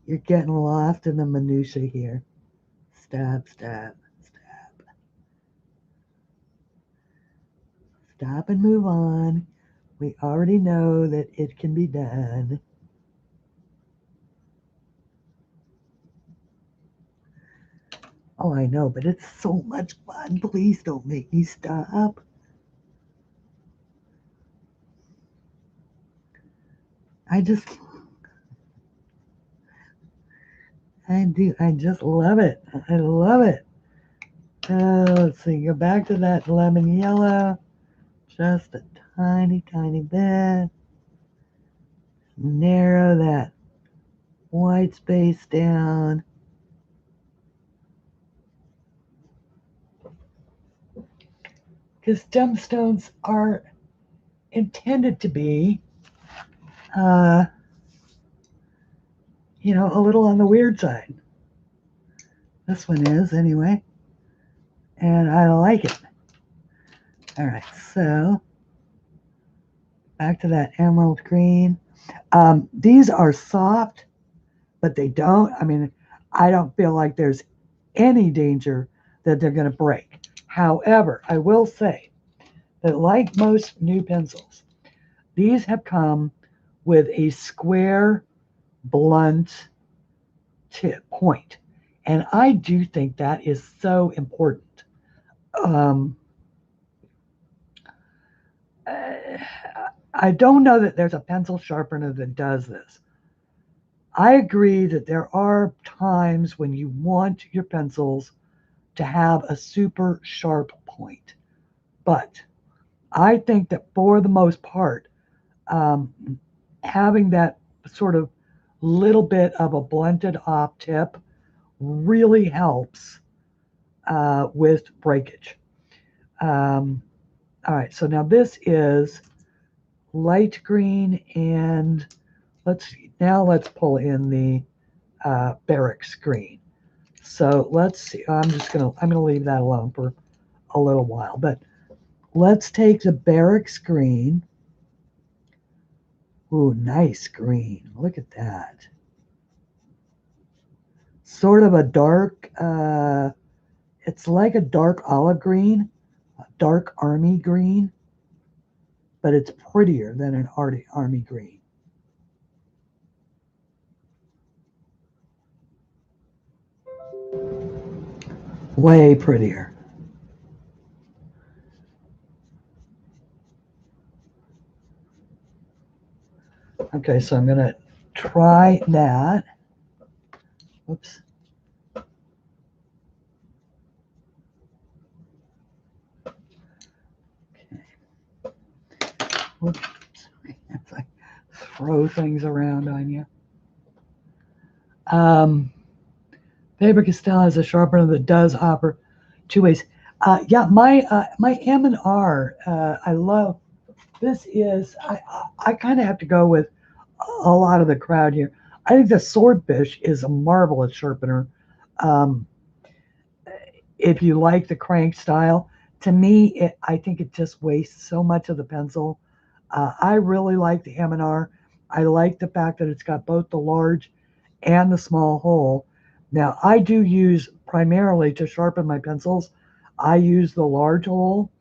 you're getting lost in the minutia here. Stop, stop, stop. Stop and move on. We already know that it can be done. Oh, I know, but it's so much fun. Please don't make me stop. I just I do. I just love it. I love it. Let's see. Go back to that lemon yellow. Just a tiny, tiny bit. Narrow that white space down. Because gemstones are intended to be, uh, a little on the weird side. This one is, anyway. And I like it. All right, so back to that emerald green. These are soft, but they don't, I don't feel like there's any danger that they're going to break. However, I will say that like most new pencils, these have come with a square, blunt tip point. And I do think that is so important. I don't know that there's a pencil sharpener that does this. I agree that there are times when you want your pencils to have a super sharp point. But I think that for the most part, having that sort of little bit of a blunted off tip really helps with breakage. All right, so now this is light green, and let's pull in the barracks green. So let's see. I'm gonna leave that alone for a little while, but let's take the barracks green. Ooh, nice green. Look at that. Sort of a dark, it's like a dark olive green, a dark army green, but it's prettier than an army green. Way prettier. Okay, so I'm going to try that. Oops. Okay. Whoops. It's like throw things around on you. Faber-Castell has a sharpener that does offer two ways. Yeah, my M&R, I love. This is, I kind of have to go with a lot of the crowd here. I think the Swordfish is a marvelous sharpener. If you like the crank style, to me, I think it just wastes so much of the pencil. I really like the M&R. I like the fact that it's got both the large and the small hole. Now, I do use primarily to sharpen my pencils, I use the large hole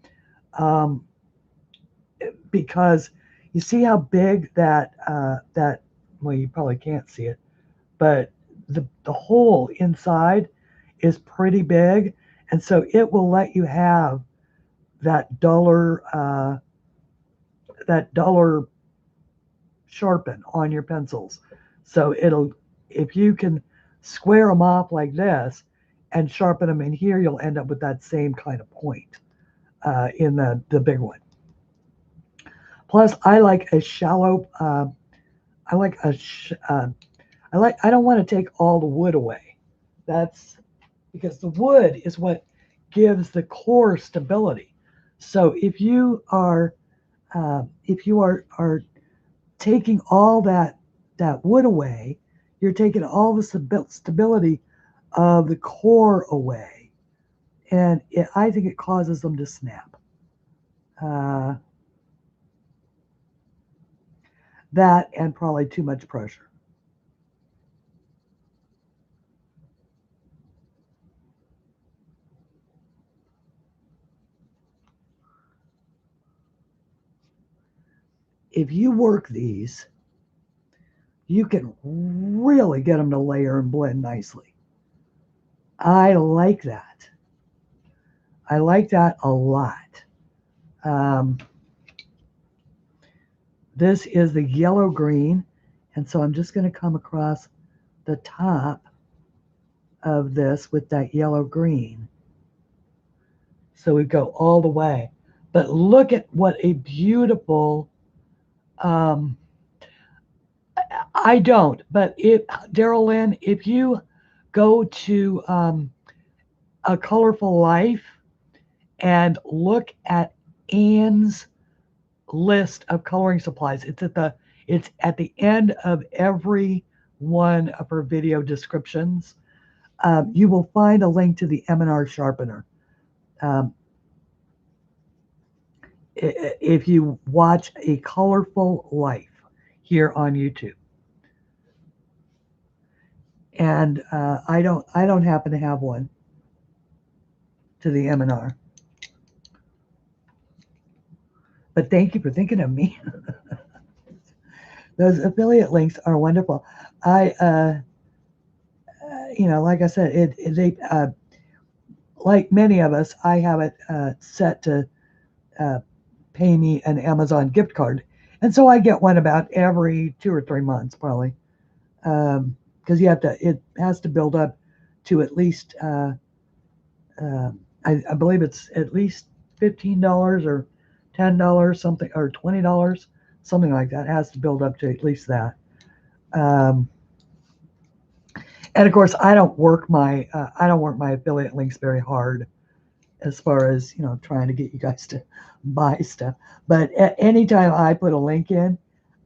because you see how big well, you probably can't see it, but the hole inside is pretty big, and so it will let you have that duller sharpen on your pencils. So if you can square them off like this and sharpen them in here, you'll end up with that same kind of point in the big one. Plus, I like a shallow. I like a. I don't want to take all the wood away. That's because the wood is what gives the core stability. So if you are taking all that wood away, you're taking all the stability of the core away, and I think it causes them to snap. That and probably too much pressure. If you work these, you can really get them to layer and blend nicely. I like that. I like that a lot. Um, this is the yellow green, and so I'm just going to come across the top of this with that yellow green. So we go all the way. But look at what a beautiful, um, I don't, but if, Daryl Lynn, if you go to A Colorful Life and look at Anne's list of coloring supplies, it's at the end of every one of her video descriptions. You will find a link to the M&R sharpener. If you watch A Colorful Life here on YouTube. And I don't happen to have one to the M&R. But thank you for thinking of me. Those affiliate links are wonderful. Like I said, they like many of us, I have it set to pay me an Amazon gift card, and so I get one about every 2 or 3 months, probably, because it has to build up to at least, I believe it's at least $15 or $10 something, or $20, something like that. It has to build up to at least that. And of course, I don't work my affiliate links very hard, as far as trying to get you guys to buy stuff. But anytime I put a link in,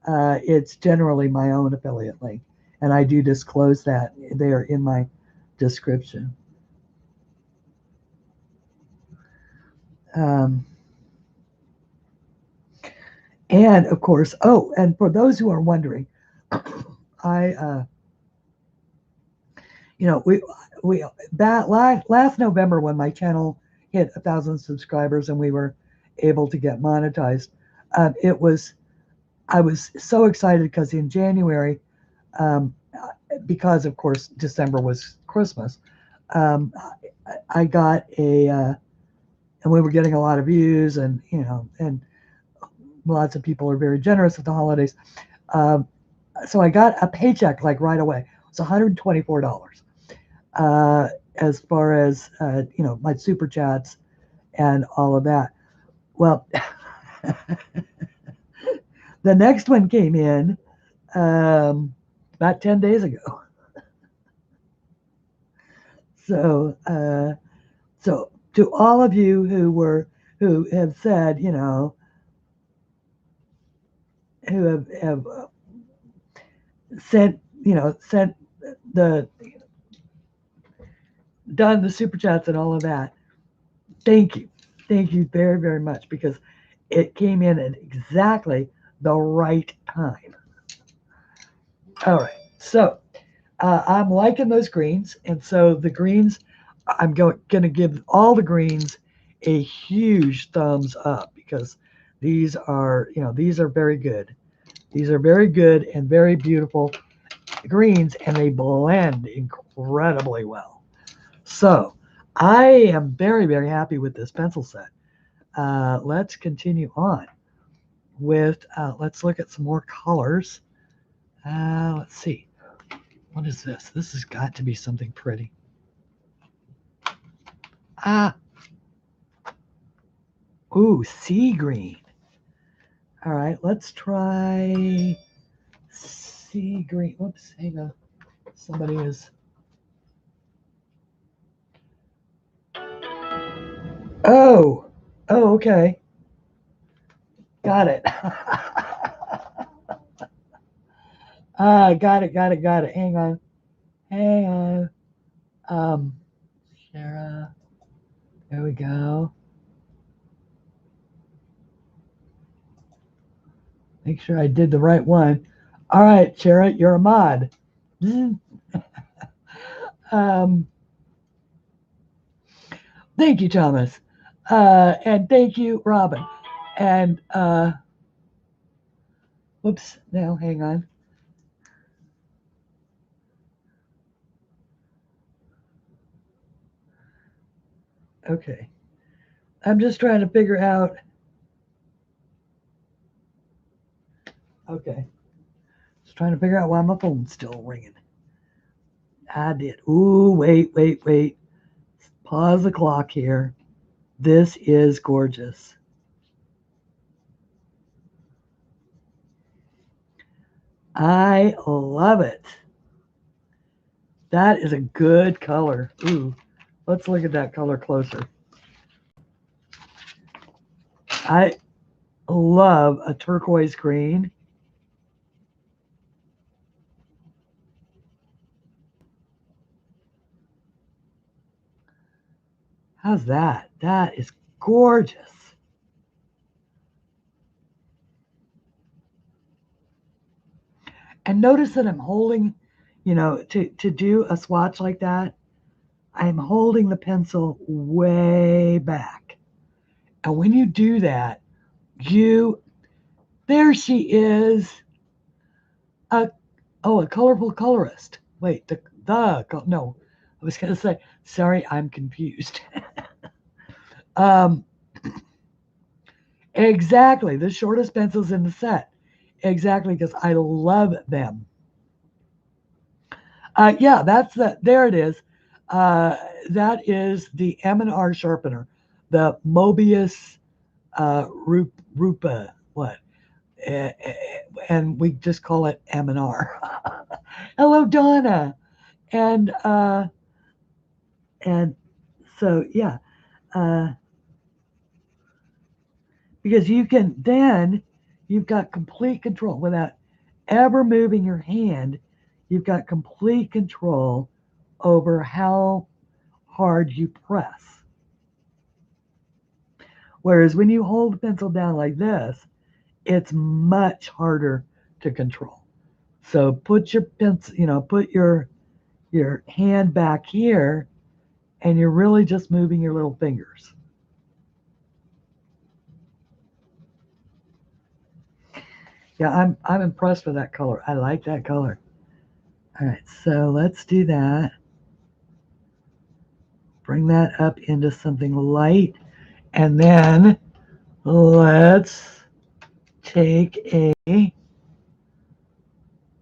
it's generally my own affiliate link, and I do disclose that there in my description. And of course, and for those who are wondering, I that last November, when my channel hit 1,000 subscribers and we were able to get monetized, I was so excited because in January, because of course December was Christmas, I got and we were getting a lot of views, and lots of people are very generous at the holidays. So I got a paycheck like right away. It's $124. As far as my super chats and all of that. Well, the next one came in about 10 days ago. So to all of you who have said, who have sent the done the super chats and all of that, thank you very, very much, because it came in at exactly the right time. All right, so I'm liking those greens, and so the greens, I'm going to give all the greens a huge thumbs up, because these are very good. These are very good and very beautiful greens, and they blend incredibly well. So I am very, very happy with this pencil set. Let's continue on with, let's look at some more colors. Let's see. What is this? This has got to be something pretty. Ooh, sea green. All right, let's try sea green. Whoops, hang on. Somebody is. Oh, okay. Got it. Got it. Hang on. Sarah. There we go. Make sure I did the right one. All right, Chera, you're a mod. Thank you, Thomas. And thank you, Robin. And whoops, now hang on. Okay. I'm just trying to figure out. Okay. Just trying to figure out why my phone's still ringing. I did. Ooh, wait. Pause the clock here. This is gorgeous. I love it. That is a good color. Ooh, let's look at that color closer. I love a turquoise green. How's that? That is gorgeous. And notice that I'm holding, to do a swatch like that, I'm holding the pencil way back. And when you do that, there she is, a colorful colorist. Wait, no, I was going to say, sorry, I'm confused. Exactly, the shortest pencils in the set. Exactly, because I love them. Yeah, there it is. That is the M&R sharpener, the Mobius Rupa, what? And we just call it M&R. Hello, Donna. And and so yeah, uh, because you've got complete control without ever moving your hand. You've got complete control over how hard you press. Whereas when you hold the pencil down like this, it's much harder to control. So put your pencil, put your hand back here, and you're really just moving your little fingers. Yeah, I'm impressed with that color. I like that color. All right, so let's do that. Bring that up into something light, and then let's take a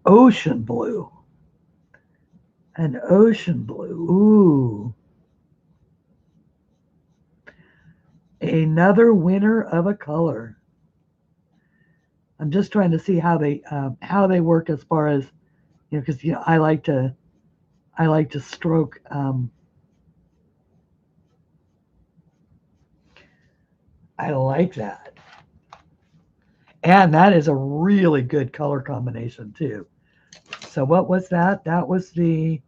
ocean blue. An ocean blue. Ooh. Another winner of a color. I'm just trying to see how they work as far as, because I like to stroke. I like that, and that is a really good color combination too. So what was that? That was the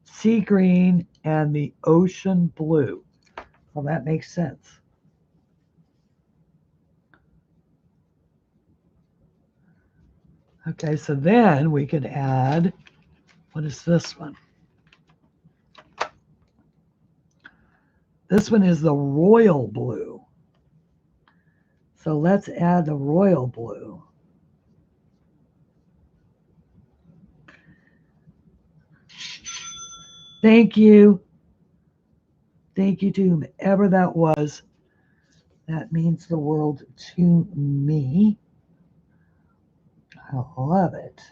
sea green and the ocean blue. Well, that makes sense. Okay, so then we could add, what is this one? This one is the royal blue. So let's add the royal blue. Thank you. Thank you to whomever that was. That means the world to me. I love it.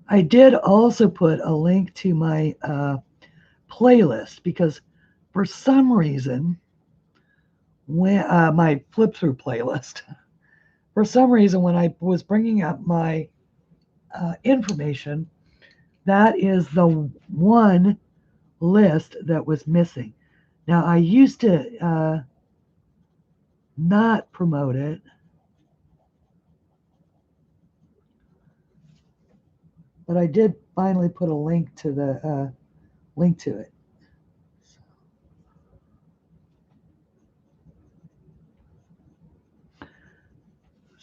I did also put a link to my playlist because for some reason, when my flip through playlist, for some reason, when I was bringing up my information, that is the one list that was missing. Now, I used to not promote it, but I did finally put a link to it.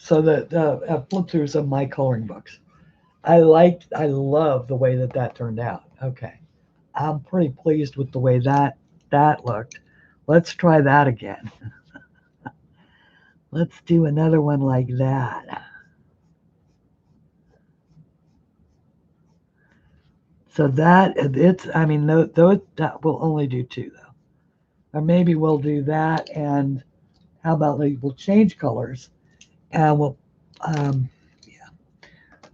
So the flip throughs of my coloring books. I love the way that turned out. Okay. I'm pretty pleased with the way that looked. Let's try that again. Let's do another one like that. So I mean, that will only do two though. Or maybe we'll do that, and how about we'll change colors, and yeah,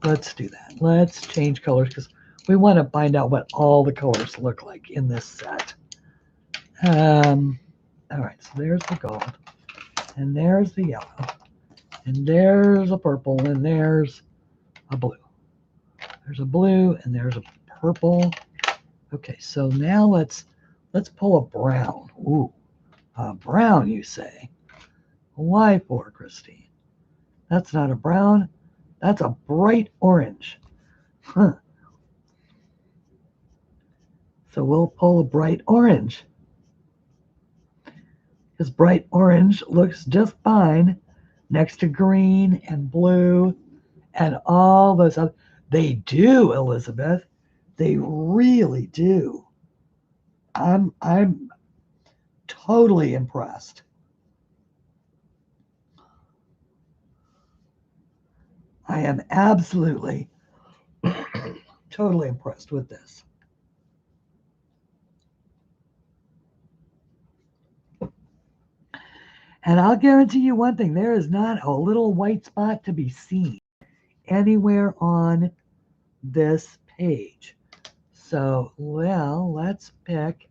let's do that. Let's change colors because we want to find out what all the colors look like in this set. All right, so there's the gold, and there's the yellow, and there's a purple, and there's a blue. There's a blue, and there's a purple. Okay, so now let's pull a brown. Ooh, a brown, you say? Why for, Christine? That's not a brown. That's a bright orange. Huh. So we'll pull a bright orange. Because bright orange looks just fine next to green and blue and all those other. They do, Elizabeth. They really do. I'm totally impressed. I am absolutely totally impressed with this. And I'll guarantee you one thing, there is not a little white spot to be seen anywhere on this page. So, well, let's pick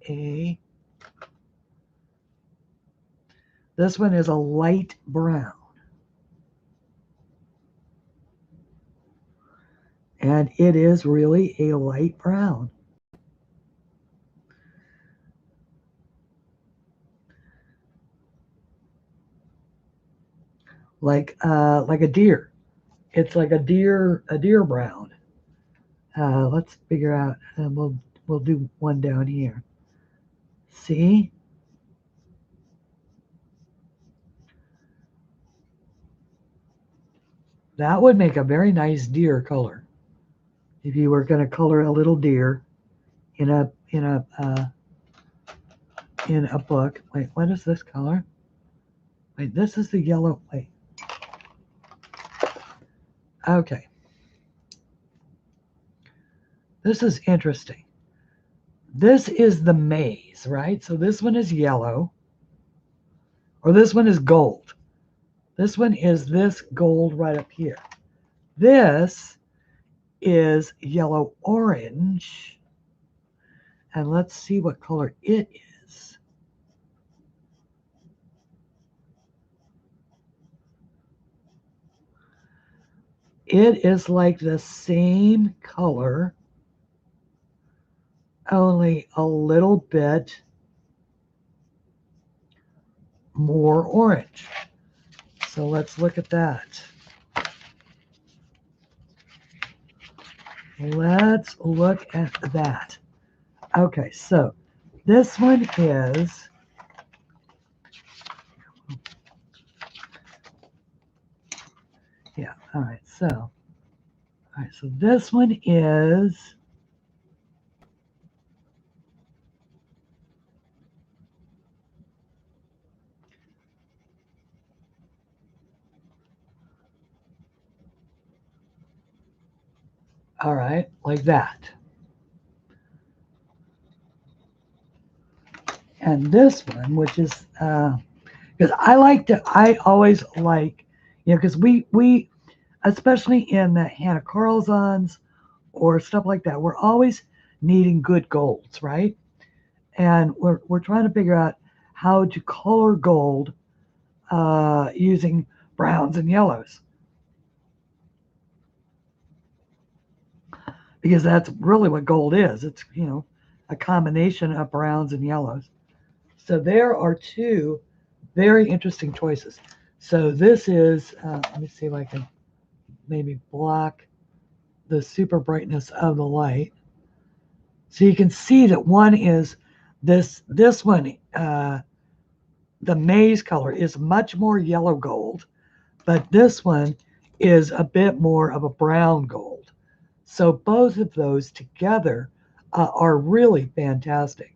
this one is a light brown. And it is really a light brown. Like a deer. It's like a deer brown. Let's figure out, and we'll do one down here. See? That would make a very nice deer color. If you were going to color a little deer in a book. Wait, what is this color? Wait, this is the yellow. Wait. Okay. This is interesting. This is the maze, right? So this one is yellow, or this one is gold. This one is this gold right up here. This is yellow orange. And let's see what color it is. It is like the same color, only a little bit more orange. So let's look at that. Let's look at that. Okay, so this one is all right, so this one is all right, like that. And this one, which is because I always like, because we especially in the Hannah Carlsons or stuff like that, we're always needing good golds, right? And we're trying to figure out how to color gold using browns and yellows, because that's really what gold is. It's a combination of browns and yellows. So there are two very interesting choices. So this is let me see if I can maybe block the super brightness of the light. So you can see that one is this one, the maize color is much more yellow gold but this one is a bit more of a brown gold. So both of those together are really fantastic.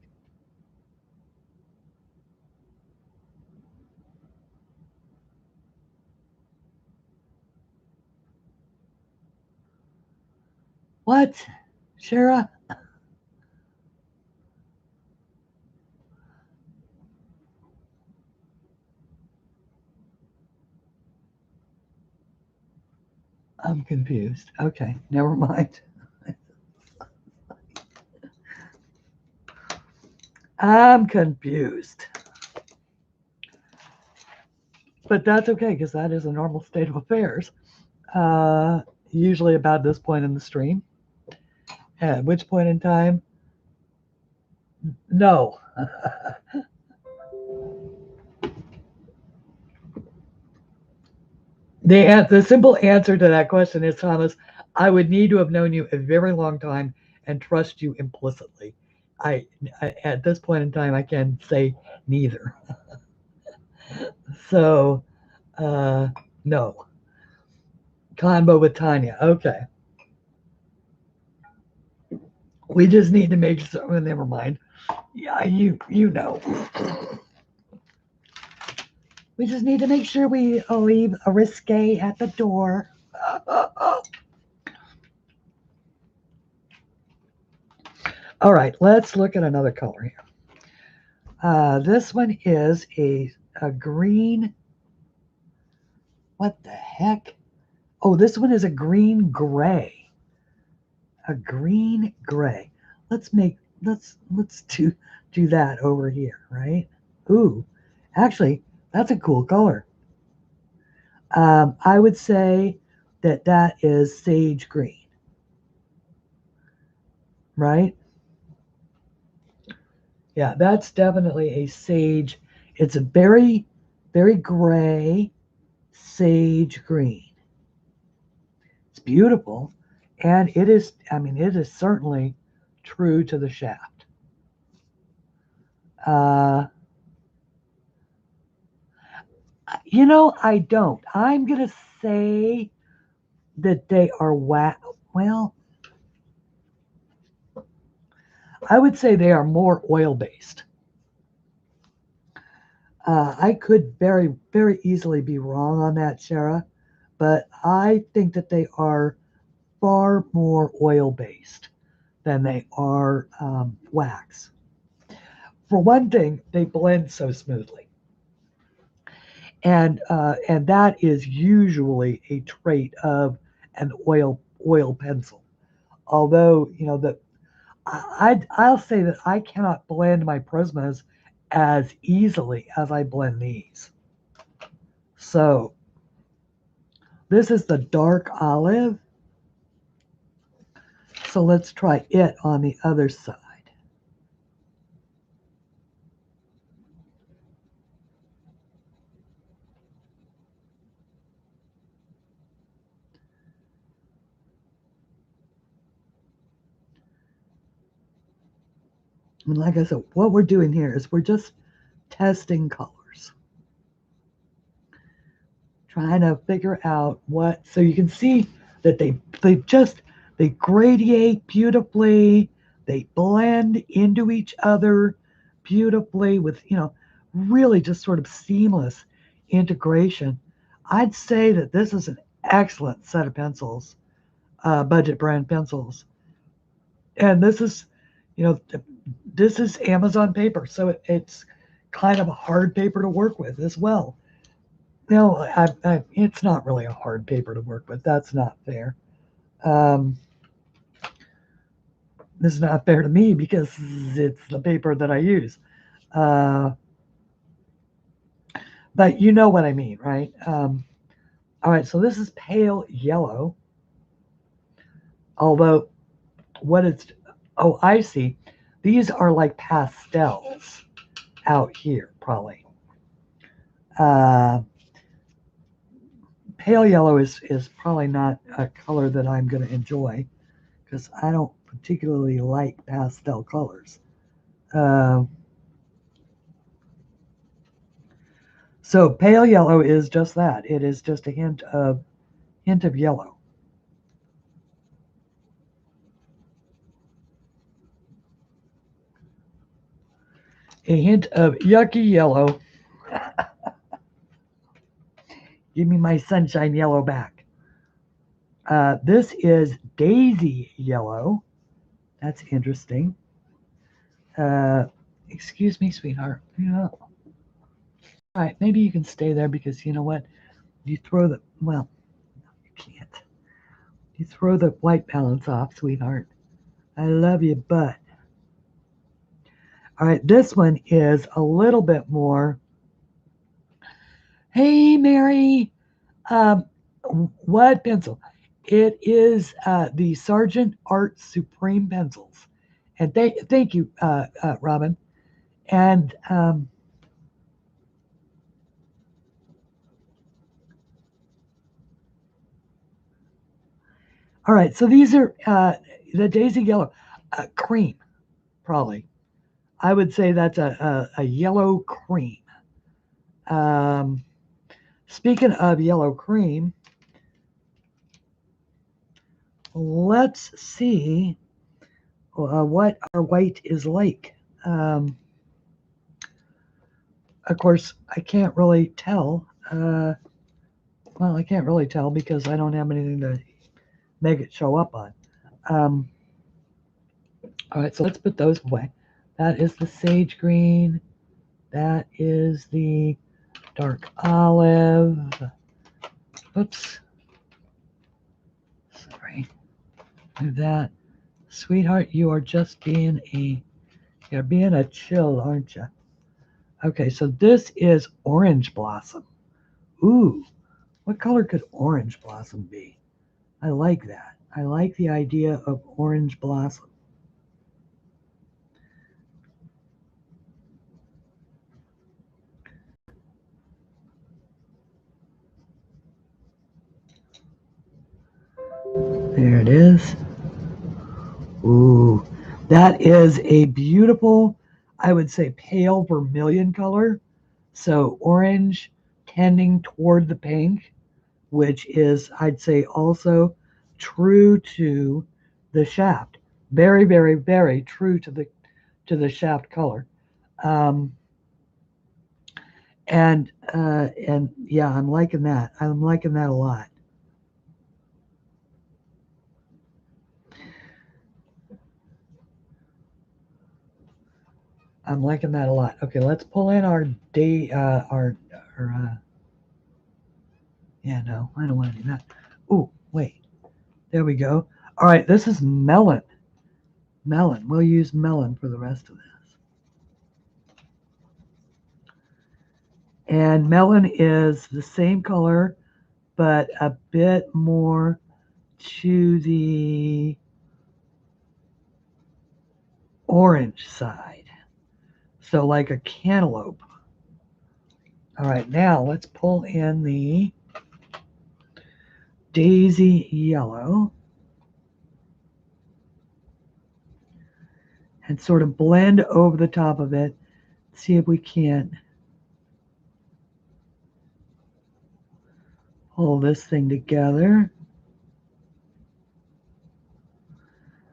What, Shara? I'm confused. Okay, never mind. I'm confused. But that's okay because that is a normal state of affairs. Uh, Usually about this point in the stream. At which point in time, no. The simple answer to that question is, Thomas, I would need to have known you a very long time and trust you implicitly. I at this point in time, I can say neither. So, uh, no. Combo with Tanya. Okay. We just need to make sure. Well, never mind. Yeah, you know. We just need to make sure we leave a risque at the door. All right, let's look at another color here. This one is a green. What the heck? Oh, this one is a green gray. A green gray. Let's do that over here, right? Ooh, actually, that's a cool color. I would say that that is sage green, right? Yeah, that's definitely a sage. It's a very, very gray sage green. It's beautiful, and it is. I mean, it is certainly true to the shaft. Uh, I don't. I'm gonna say that they are Well, I would say they are more oil based. I could very, very easily be wrong on that, Shara, but I think that they are far more oil based than they are wax. For one thing, they blend so smoothly, and that is usually a trait of an oil pencil. Although that I'll say that I cannot blend my Prismas as easily as I blend these. So this is the dark olive. So let's try it on the other side. And like I said, what we're doing here is we're just testing colors, trying to figure out what. So you can see that they gradiate beautifully, they blend into each other beautifully with really just sort of seamless integration. I'd say that this is an excellent set of pencils, budget brand pencils, and this is Amazon paper, so it's kind of a hard paper to work with as well. No, it's not really a hard paper to work with. That's not fair. Um, this is not fair to me because it's the paper that I use. Uh, but you know what I mean, right? All right, so this is pale yellow. Although, what it's, oh, I see. These are like pastels out here, probably. Uh, Pale yellow is probably not a color that I'm going to enjoy because I don't particularly like pastel colors. Uh, So pale yellow is just that. It is just a hint of yellow. A hint of yucky yellow. Give me my sunshine yellow back. This is daisy yellow. That's interesting. Excuse me, sweetheart. Yeah. All right, maybe you can stay there because you know what? You throw the, well, you can't. You throw the white balance off, sweetheart. I love you, but. All right, this one is a little bit more. Hey, Mary. Um, what pencil? It is the Sargent Art Supreme pencils. And thank you, Robin. And all right, so these are the Daisy Yellow cream, probably. I would say that's a yellow cream. Um, Speaking of yellow cream, let's see what our white is like. Of course, I can't really tell. Well, I can't really tell because I don't have anything to make it show up on. Um, all right, so let's put those away. That is the sage green. That is the dark olive. Oops. Sorry. Do that. Sweetheart, you are just you're being a chill, aren't you? Okay, so this is orange blossom. Ooh, what color could orange blossom be? I like that. I like the idea of orange blossom. There it is. Ooh, that is a beautiful, I would say, pale vermilion color. So orange tending toward the pink, which is, I'd say, also true to the shaft. Very, very, very true to the shaft color. Um, and yeah, I'm liking that. I'm liking that a lot. I'm liking that a lot. Okay, let's pull in our day, yeah, no, I don't want to do that. Oh, wait, there we go. All right, this is melon. Melon. We'll use melon for the rest of this. And melon is the same color, but a bit more to the orange side. So like a cantaloupe. All right, now let's pull in the daisy yellow and sort of blend over the top of it. See if we can't pull this thing together.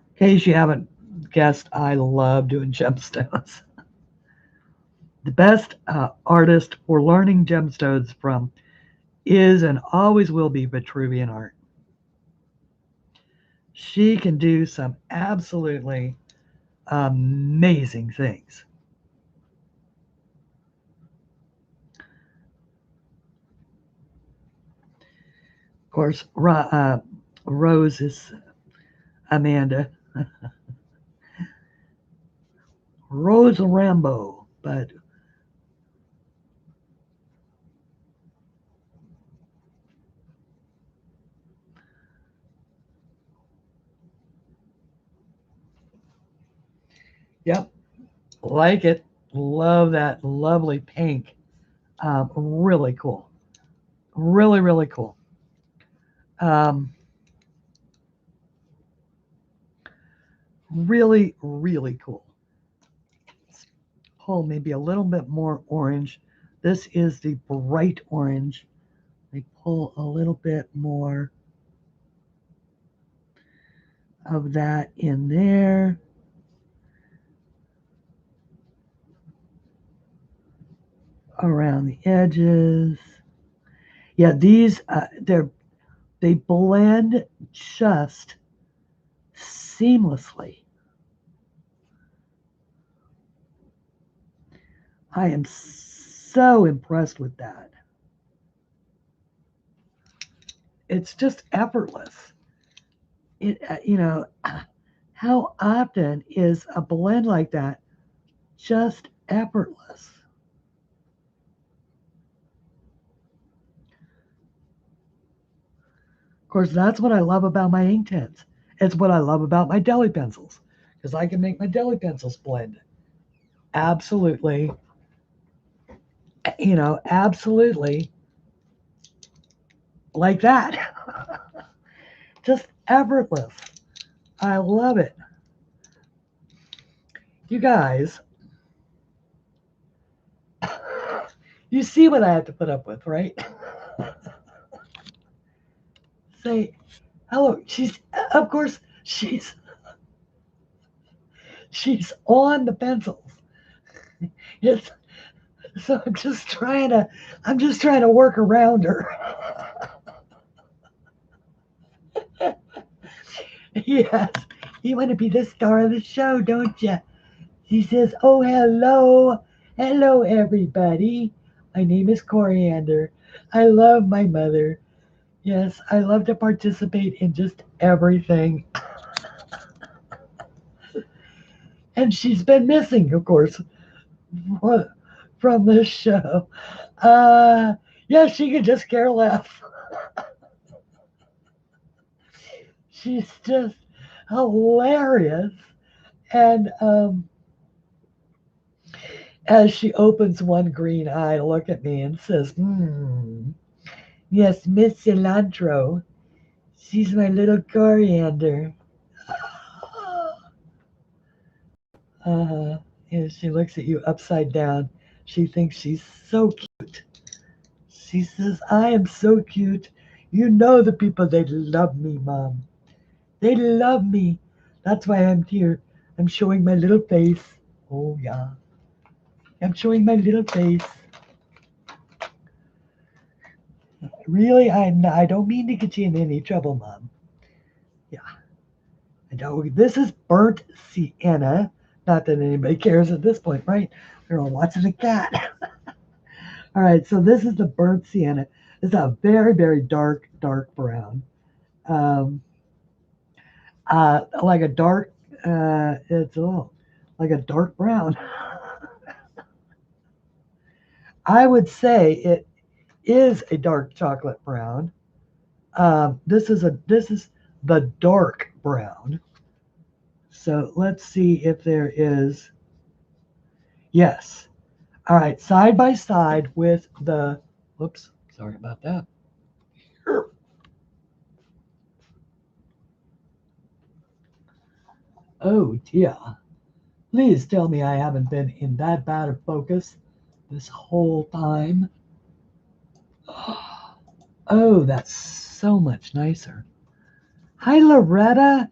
In case you haven't guessed, I love doing gemstones. The best artist for learning gemstones from is and always will be Vitruvian art. She can do some absolutely amazing things. Of course, Rose is Amanda. Rose Rambo, but yep, like it. Love that lovely pink. Really cool. Really, really cool. Um, really, really cool. Let's pull maybe a little bit more orange This is the bright orange. I pull a little bit more of that in there. Around the edges. Yeah, these they blend just seamlessly. I am so impressed with that. It's just effortless. How often is a blend like that just effortless? Of course, that's what I love about my Inktense. It's what I love about my deli pencils, because I can make my deli pencils blend absolutely, absolutely like that. Just effortless. I love it. You guys, you see what I have to put up with, right? Say hello. Of course, she's on the pencils. It's, so I'm just trying to work around her. Yes, you want to be the star of the show, don't you? She says, "Oh, hello, everybody. My name is Coriander. I love my mother. Yes, I love to participate in just everything." And she's been missing, of course, from this show. Yeah, she could just care less. She's just hilarious. And as she opens one green eye to look at me and says, yes, Miss Cilantro. She's my little coriander. Uh, and she looks at you upside down. She thinks she's so cute. She says, I am so cute. You know the people, they love me, Mom. They love me. That's why I'm here. I'm showing my little face. Oh, yeah. I'm showing my little face. Really, I don't mean to get you in any trouble, Mom. Yeah. I know this is burnt sienna. Not that anybody cares at this point, right? They're all watching the cat. All right, so this is the burnt sienna. It's a very, very dark brown. Um, like a dark, it's like a dark brown. I would say it is a dark chocolate brown. This is the dark brown. So let's see if there is. Yes. All right, side by side with the. Whoops, sorry about that. Oh dear. Please tell me I haven't been in that bad of focus this whole time. Oh, that's so much nicer. Hi, Loretta,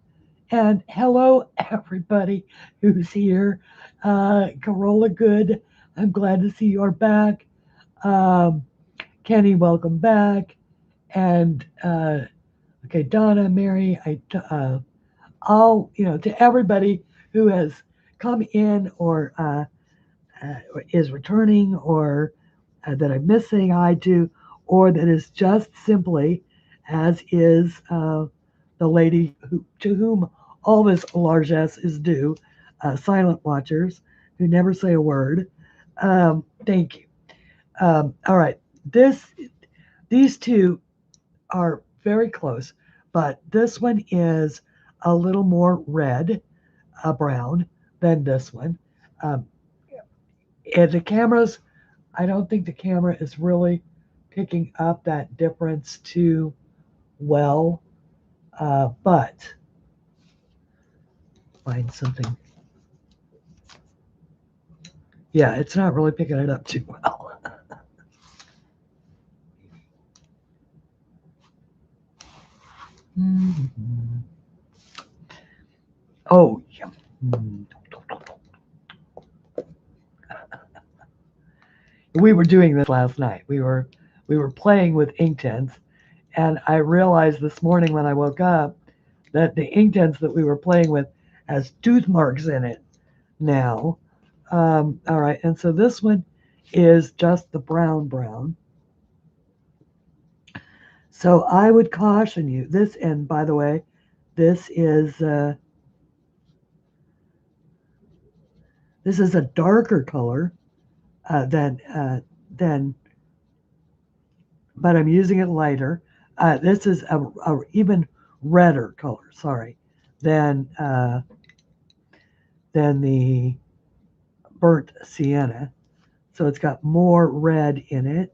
and hello, everybody who's here. Corolla Good, I'm glad to see you're back. Um, Kenny, welcome back. And okay, Donna, Mary, all to everybody who has come in or is returning or that I'm missing, I do, or that is just simply, as is the lady to whom all this largesse is due, silent watchers who never say a word. Thank you. All right, these two are very close, but this one is a little more red, brown than this one. Um, and the cameras, I don't think the camera is really picking up that difference too well, but find something. Yeah, it's not really picking it up too well. Mm-hmm. Oh, yeah. We were doing this last night. We were playing with Inktense, and I realized this morning when I woke up that the Inktense that we were playing with has tooth marks in it now. All right, and so this one is just the brown. So I would caution you. This, and by the way, this is a darker color than, but I'm using it lighter. This is a even redder color. Sorry, than the burnt sienna. So it's got more red in it.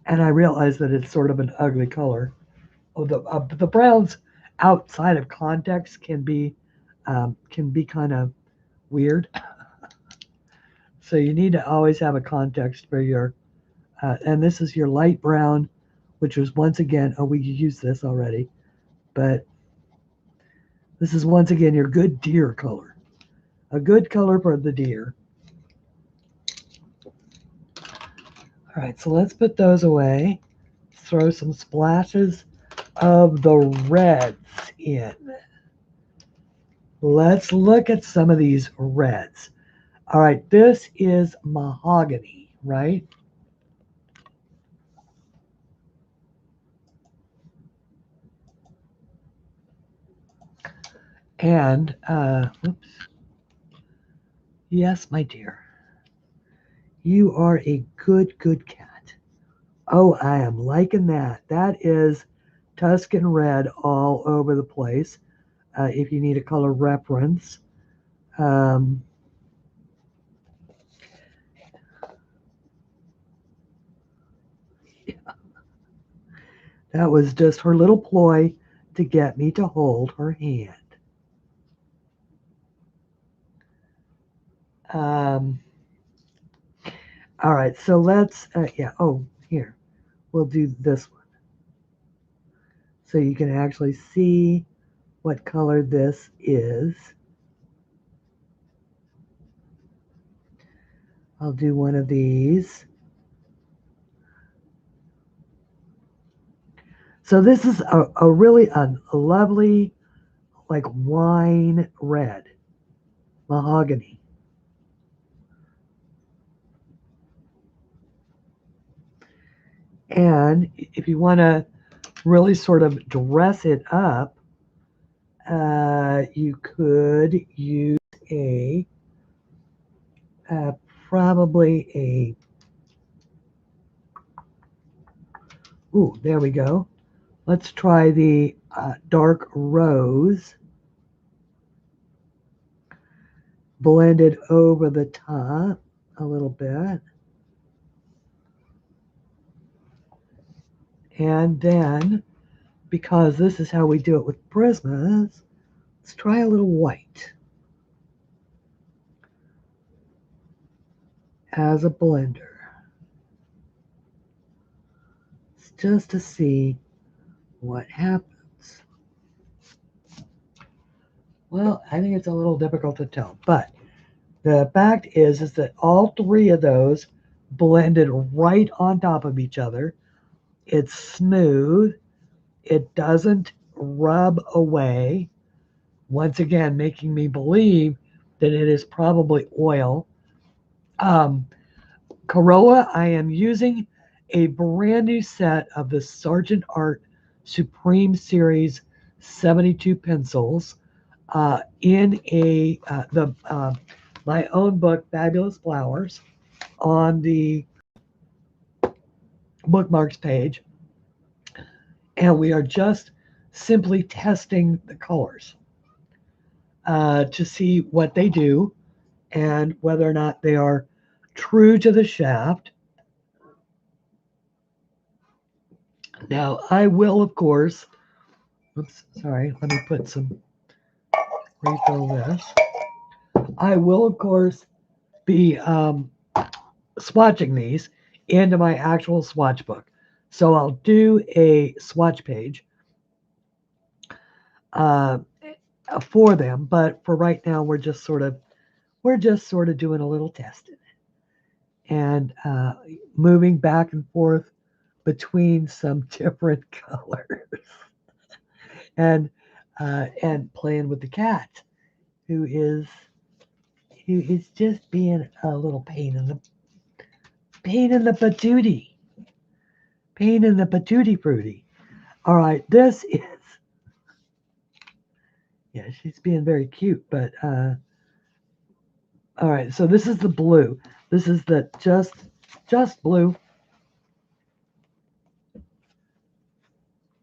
And I realize that it's sort of an ugly color. Oh, the browns outside of context can be kind of weird. So you need to always have a context for your, and this is your light brown, which was once again, oh, we used this already, but this is once again your good deer color, a good color for the deer. All right, so let's put those away. Throw some splashes of the reds in. Let's look at some of these reds. All right, this is mahogany, right? And, oops. Yes, my dear. You are a good cat. Oh, I am liking that. That is Tuscan red all over the place. If you need a color reference. Um, that was just her little ploy to get me to hold her hand. All right, so let's, yeah, oh, here, we'll do this one. So you can actually see what color this is. I'll do one of these. So this is a really a lovely, like wine red, mahogany. And if you want to really sort of dress it up, you could use a probably a, ooh, there we go. Let's try the dark rose blended over the top a little bit. And then, because this is how we do it with Prismas, let's try a little white as a blender. It's just to see what happens. Well, I think it's a little difficult to tell, but the fact is that all three of those blended right on top of each other. It's smooth. It doesn't rub away. Once again, making me believe that it is probably oil. Corolla, I am using a brand new set of the Sargent Art Supreme Series 72 pencils in my own book, Fabulous Flowers, on the bookmarks page. And we are just simply testing the colors to see what they do and whether or not they are true to the shaft. Now, I will, of course, oops, sorry, let me put some, refill this. I will, of course, be swatching these into my actual swatch book. So I'll do a swatch page for them, but for right now we're just sort of doing a little testing and moving back and forth between some different colors and playing with the cat, who is just being a little pain in the patootie. Pain in the patootie fruity. All right, this is, yeah, she's being very cute, but all right, so this is the blue. This is the just blue.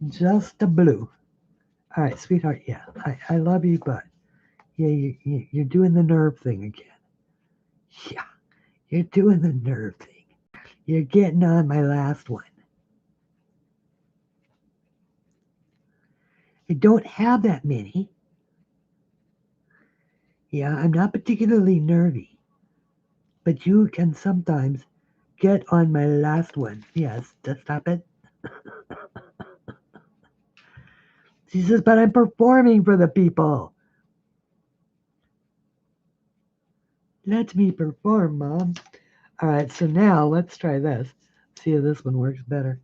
Just the blue. All right, sweetheart, yeah, I love you, but yeah, you're doing the nerve thing again. Yeah, you're doing the nerve thing. You're getting on my last one. I don't have that many. Yeah, I'm not particularly nervy, but you can sometimes get on my last one. Yes, just stop it. She says, but I'm performing for the people. Let me perform, Mom. All right, so now let's try this. See if this one works better.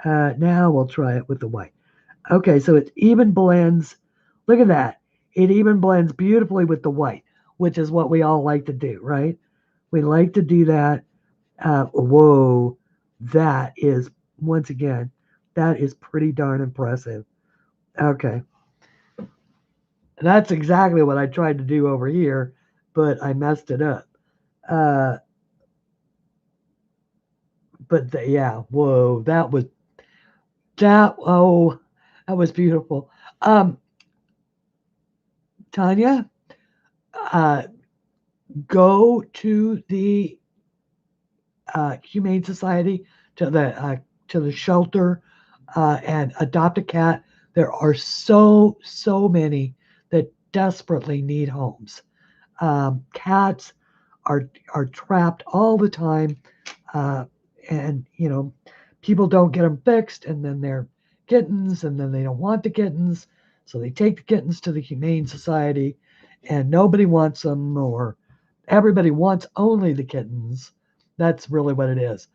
Now we'll try it with the white. Okay, so it even blends. Look at that. It even blends beautifully with the white, which is what we all like to do, right? We like to do that. Whoa, that is, once again, that is pretty darn impressive. Okay. That's exactly what I tried to do over here, but I messed it up. Yeah, whoa, that was beautiful. Tanya, uh, go to the Humane Society, to the shelter, and adopt a cat. There are so many that desperately need homes. Cats are trapped all the time, uh, and people don't get them fixed, and then they're kittens, and then they don't want the kittens, so they take the kittens to the Humane Society, and nobody wants them, or everybody wants only the kittens. That's really what it is.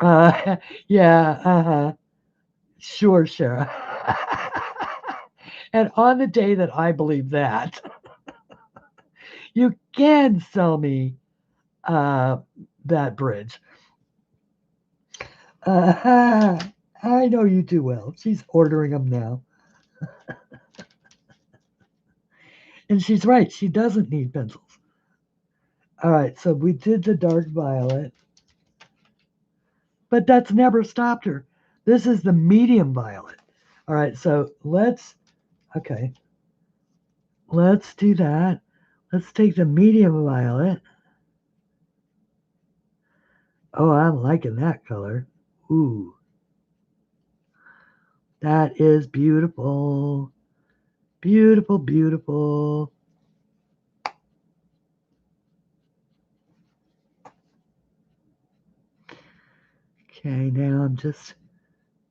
Uh, yeah, sure, Shara. And on the day that I believe that, you can sell me that bridge. I know you too well. She's ordering them now. And she's right. She doesn't need pencils. All right, so we did the dark violet. But that's never stopped her. This is the medium violet. All right, so let's do that. Let's take the medium violet. Oh, I'm liking that color. Ooh. That is beautiful. Beautiful, beautiful. Okay, now I'm just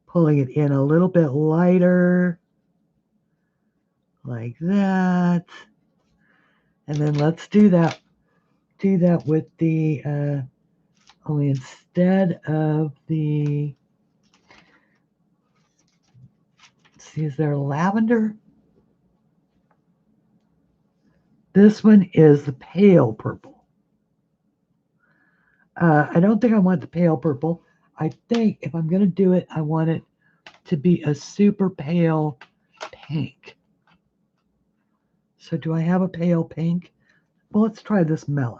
pulling it in a little bit lighter. Like that. And then let's do that. Do that with the, only instead of the, see, is there lavender? This one is the pale purple. I don't think I want the pale purple. I think if I'm going to do it, I want it to be a super pale pink. So do I have a pale pink? Well, let's try this melon.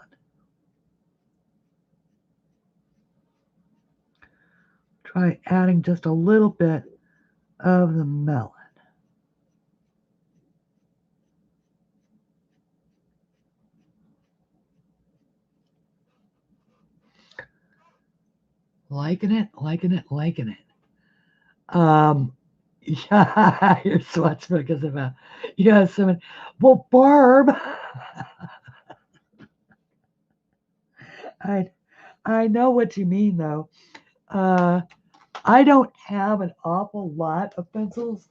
Try adding just a little bit of the melon. Liking it, liking it, liking it. Yeah, your swatch book is about, yeah, so, well, Barb, I I know what you mean, though. I don't have an awful lot of pencils,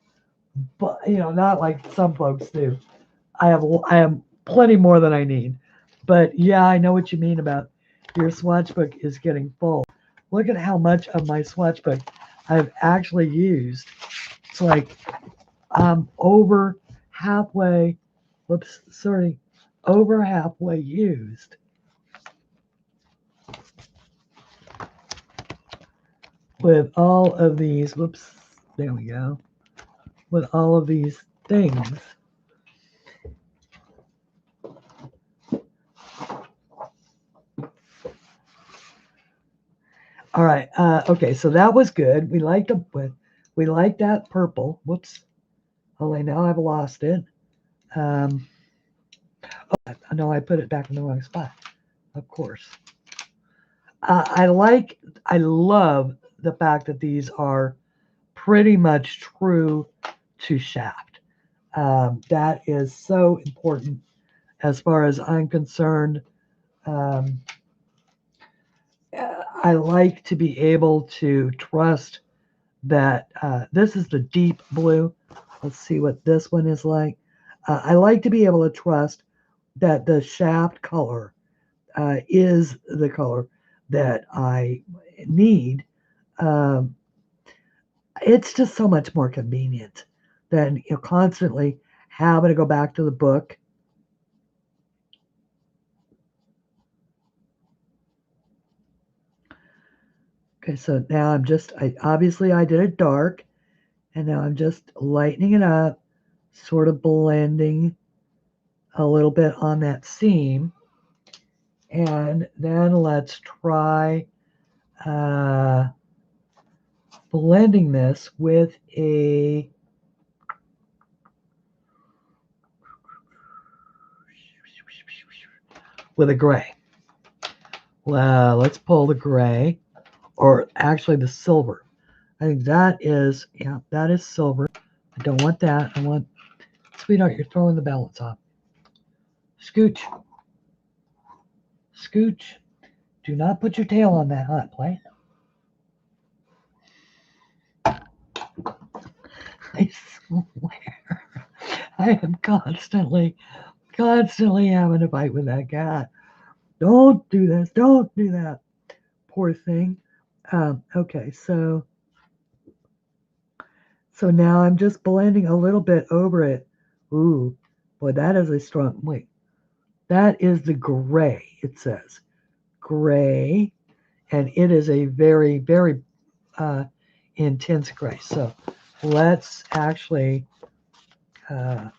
but not like some folks do. I have plenty more than I need. But yeah, I know what you mean about your swatch book is getting full. Look at how much of my swatch book I've actually used. It's like over halfway, whoops, sorry, over halfway used. With all of these, whoops, there we go. With all of these things. All right. Okay. So that was good. We liked that purple. Whoops. Only now I've lost it. Oh no, I put it back in the wrong spot. Of course. I love the fact that these are pretty much true to shaft. That is so important as far as I'm concerned. I like to be able to trust that this is the deep blue. Let's see what this one is like. I like to be able to trust that the shaft color is the color that I need. Um, it's just so much more convenient than constantly having to go back to the book. Okay, so now obviously I did it dark, and now I'm just lightening it up, sort of blending a little bit on that seam. And then let's try blending this with a gray. Well, let's pull the gray, or actually the silver. I think that is silver. I don't want that. I want, sweetheart, you're throwing the balance off. Scooch. Scooch. Do not put your tail on that hot plate. I swear. I am constantly having a fight with that cat. Don't do this. Don't do that. Poor thing. Okay, so now I'm just blending a little bit over it. Ooh, boy, that is a strong, wait. That is the gray, it says. Gray, and it is a very, very intense gray. So let's actually,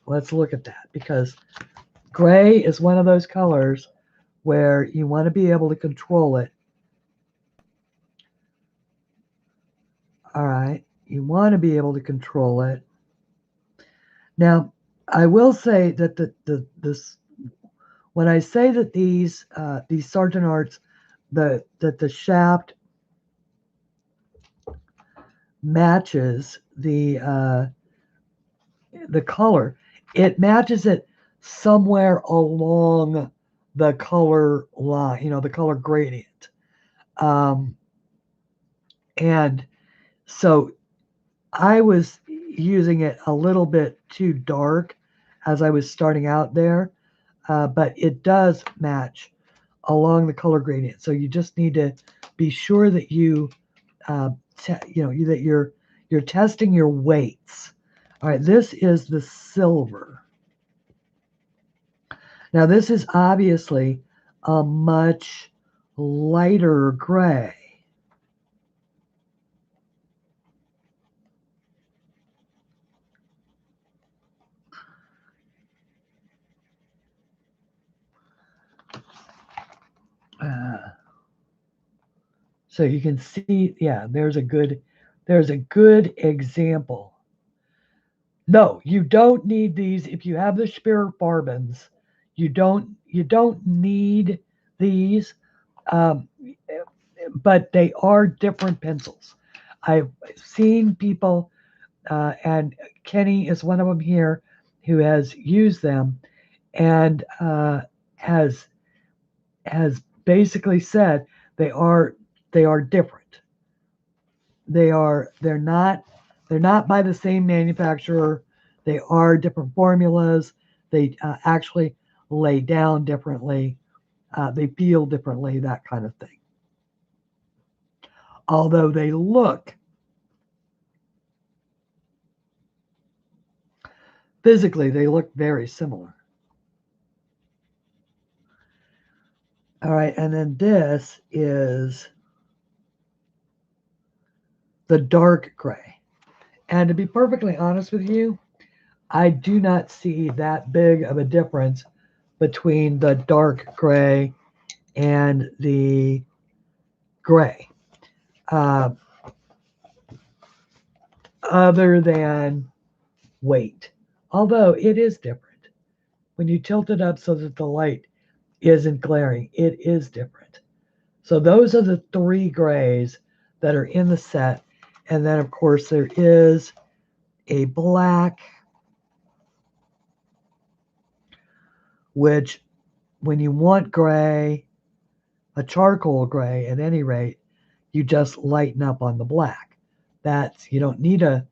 let's look at that, because gray is one of those colors where you want to be able to control it. All right, you want to be able to control it. Now, I will say that when I say that these Sargent Arts, that the shaft matches the color, it matches it somewhere along the color line, the color gradient. And so I was using it a little bit too dark as I was starting out there, but it does match along the color gradient. So you just need to be sure that that you're testing your weights. All right, this is the silver. Now this is obviously a much lighter gray. So you can see, yeah, there's a good example. No, you don't need these. If you have the Spirit you don't need these, but they are different pencils. I've seen people, and Kenny is one of them here, who has used them and has basically said They are different. They're not by the same manufacturer. They are different formulas. They actually lay down differently. They feel differently, that kind of thing. Although they look physically, they look very similar. All right, and then this is the dark gray. And to be perfectly honest with you, I do not see that big of a difference between the dark gray and the gray, other than weight. Although it is different. When you tilt it up so that the light isn't glaring, it is different. So those are the three grays that are in the set. And then, of course, there is a black, which when you want gray, a charcoal gray at any rate, you just lighten up on the black. You don't need a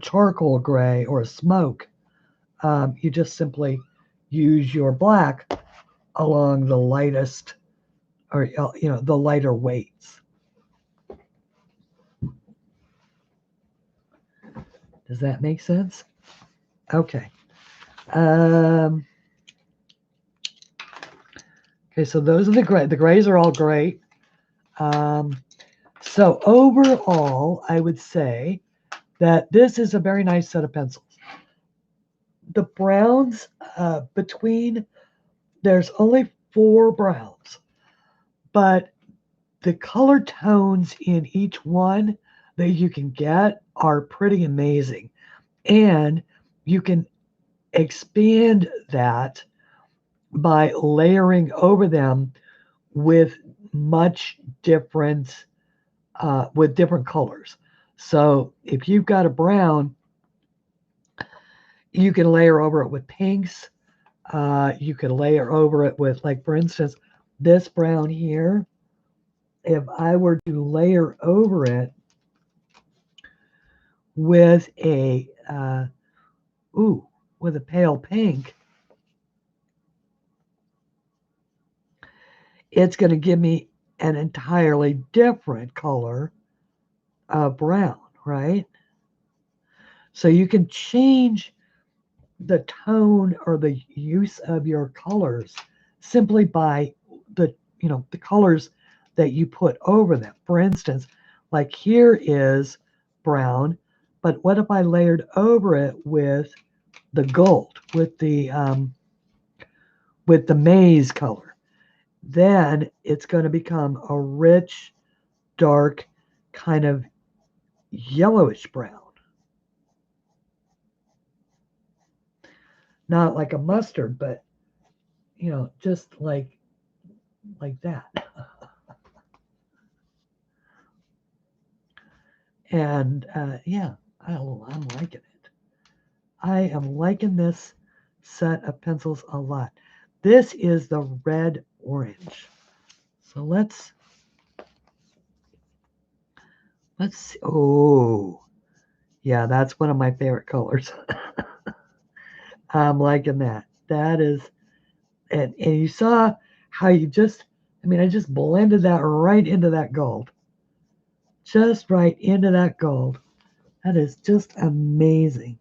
charcoal gray or a smoke. You just simply use your black along the lightest, or the lighter weights. Does that make sense? Okay. Okay, so those are the gray. The grays are all great. So overall, I would say that this is a very nice set of pencils. The browns there's only 4 browns, but the color tones in each one that you can get are pretty amazing. And you can expand that by layering over them with different colors. So if you've got a brown, you can layer over it with pinks. You can layer over it with, like, for instance, this brown here. If I were to layer over it with a pale pink, it's going to give me an entirely different color of brown, right? So you can change the tone or the use of your colors simply by the colors that you put over them. For instance, like here is brown, but what if I layered over it with the gold, with the maize color? Then it's going to become a rich, dark, kind of yellowish brown. Not like a mustard, but just like that. And yeah, I'm liking it. I am liking this set of pencils a lot. This is the red orange. So let's see. Oh, yeah, that's one of my favorite colors. I'm liking that. That is, and you saw how I just blended that right into that gold. Just right into that gold. That is just amazing.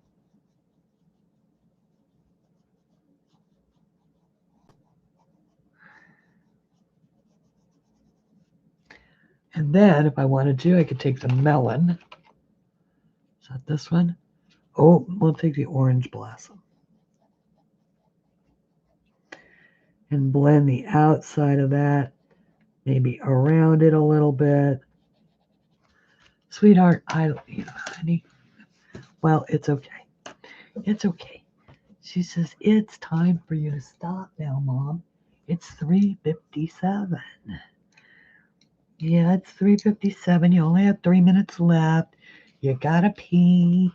And then if I wanted to, I could take the melon. Is that this one? Oh, we'll take the orange blossom. And blend the outside of that, maybe around it a little bit. Sweetheart, honey, well, it's okay. It's okay. She says, it's time for you to stop now, Mom. It's 3:57. Yeah, it's 3:57. You only have 3 minutes left. You gotta pee.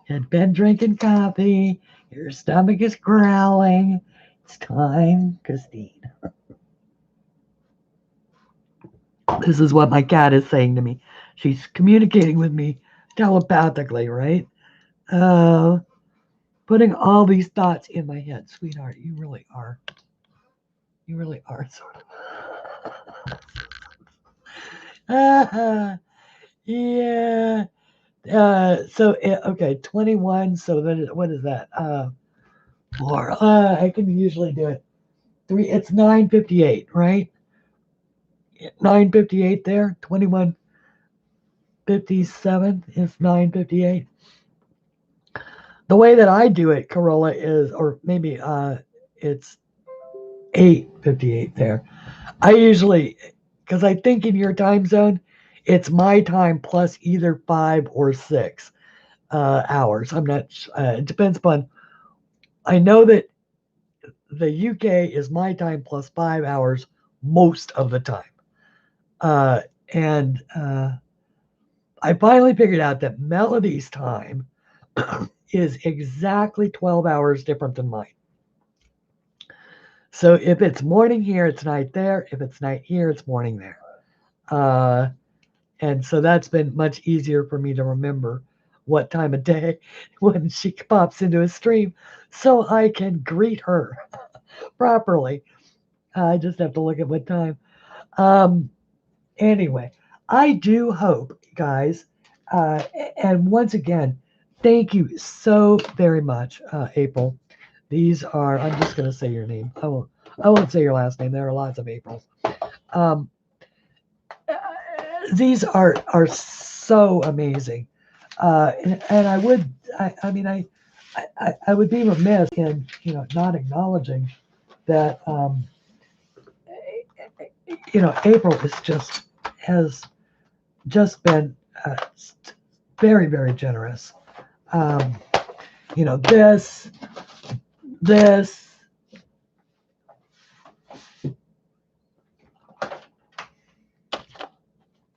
You've been drinking coffee. Your stomach is growling. It's time, Christine. This is what my cat is saying to me. She's communicating with me telepathically, right? Uh, Putting all these thoughts in my head. Sweetheart, you really are. You really are sort of. Yeah. Okay, 21. So then, what is that? Four. I can usually do it. Three. It's 9:58, right? 9:58 there. 21:57 is 9:58. The way that I do it, Corolla, is, or maybe it's 8:58 there. I usually, because I think in your time zone, it's my time plus either 5 or 6 hours. I'm not. It depends upon. I know that the UK is my time plus 5 hours most of the time. And I finally figured out that Melody's time is exactly 12 hours different than mine. So if it's morning here, it's night there. If it's night here, it's morning there. And so that's been much easier for me to remember what time of day when she pops into a stream so I can greet her properly. I just have to look at what time. Um, anyway, I do hope, guys, uh, and once again, thank you so very much, April. These are, I'm just going to say your name. I won't say your last name. There are lots of Aprils. Um, these are so amazing. And I mean, I would be remiss in, not acknowledging that, April has just been very, very generous. Um, this, this,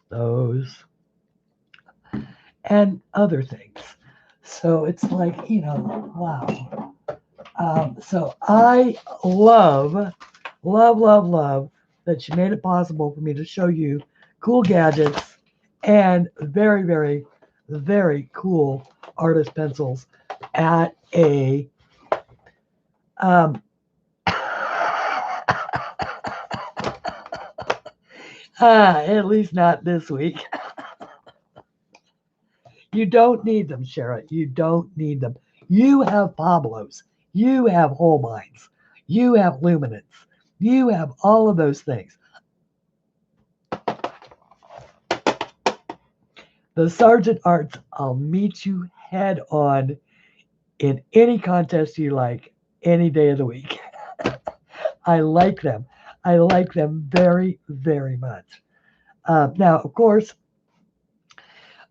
those, and other things. So it's like, wow. So I love that she made it possible for me to show you cool gadgets and very, very, very cool artist pencils at a at least not this week. You don't need them, Shara. You don't need them. You have Pablos. You have Holbeins. You have Luminance. You have all of those things. The Sergeant Arts, I'll meet you head on in any contest you like, any day of the week. I like them. I like them very, very much. Now, of course,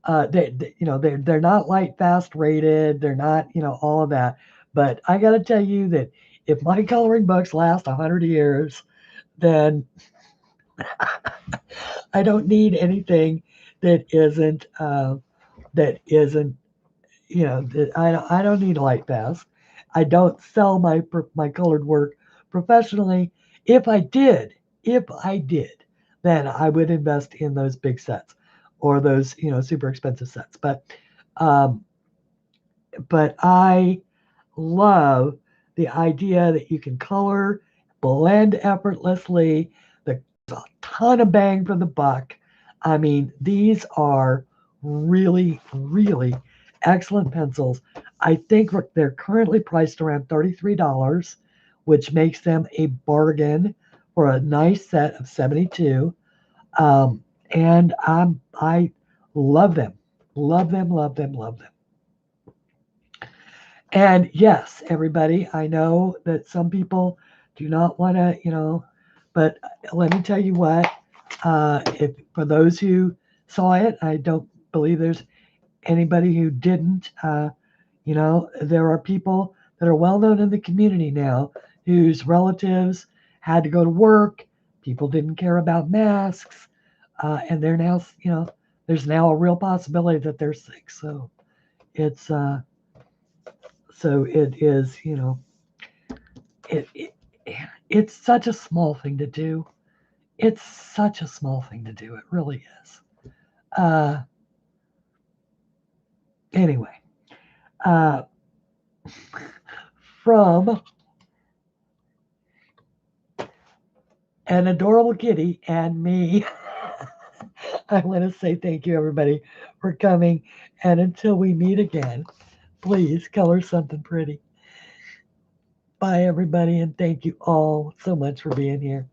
they're not light fast rated. They're not, all of that. But I got to tell you that if my coloring books last 100 years, then I don't need anything that isn't that isn't that I don't need light fast. I don't sell my colored work professionally. If I did, then I would invest in those big sets or those super expensive sets. Um, but I love the idea that you can color, blend effortlessly. There's a ton of bang for the buck. I mean, these are really, really excellent pencils. I think they're currently priced around $33, which makes them a bargain for a nice set of 72. And I love them, love them, love them, love them. And yes, everybody, I know that some people do not want to, but let me tell you what, if for those who saw it, I don't believe there's anybody who didn't. There are people that are well known in the community now whose relatives had to go to work. People didn't care about masks, and they're now, there's now a real possibility that they're sick. It's uh, so it is, it it's such a small thing to do. It's such a small thing to do. It really is. Uh, anyway, uh, from an adorable kitty and me, I want to say thank you, everybody, for coming. And until we meet again, please color something pretty. Bye, everybody, and thank you all so much for being here.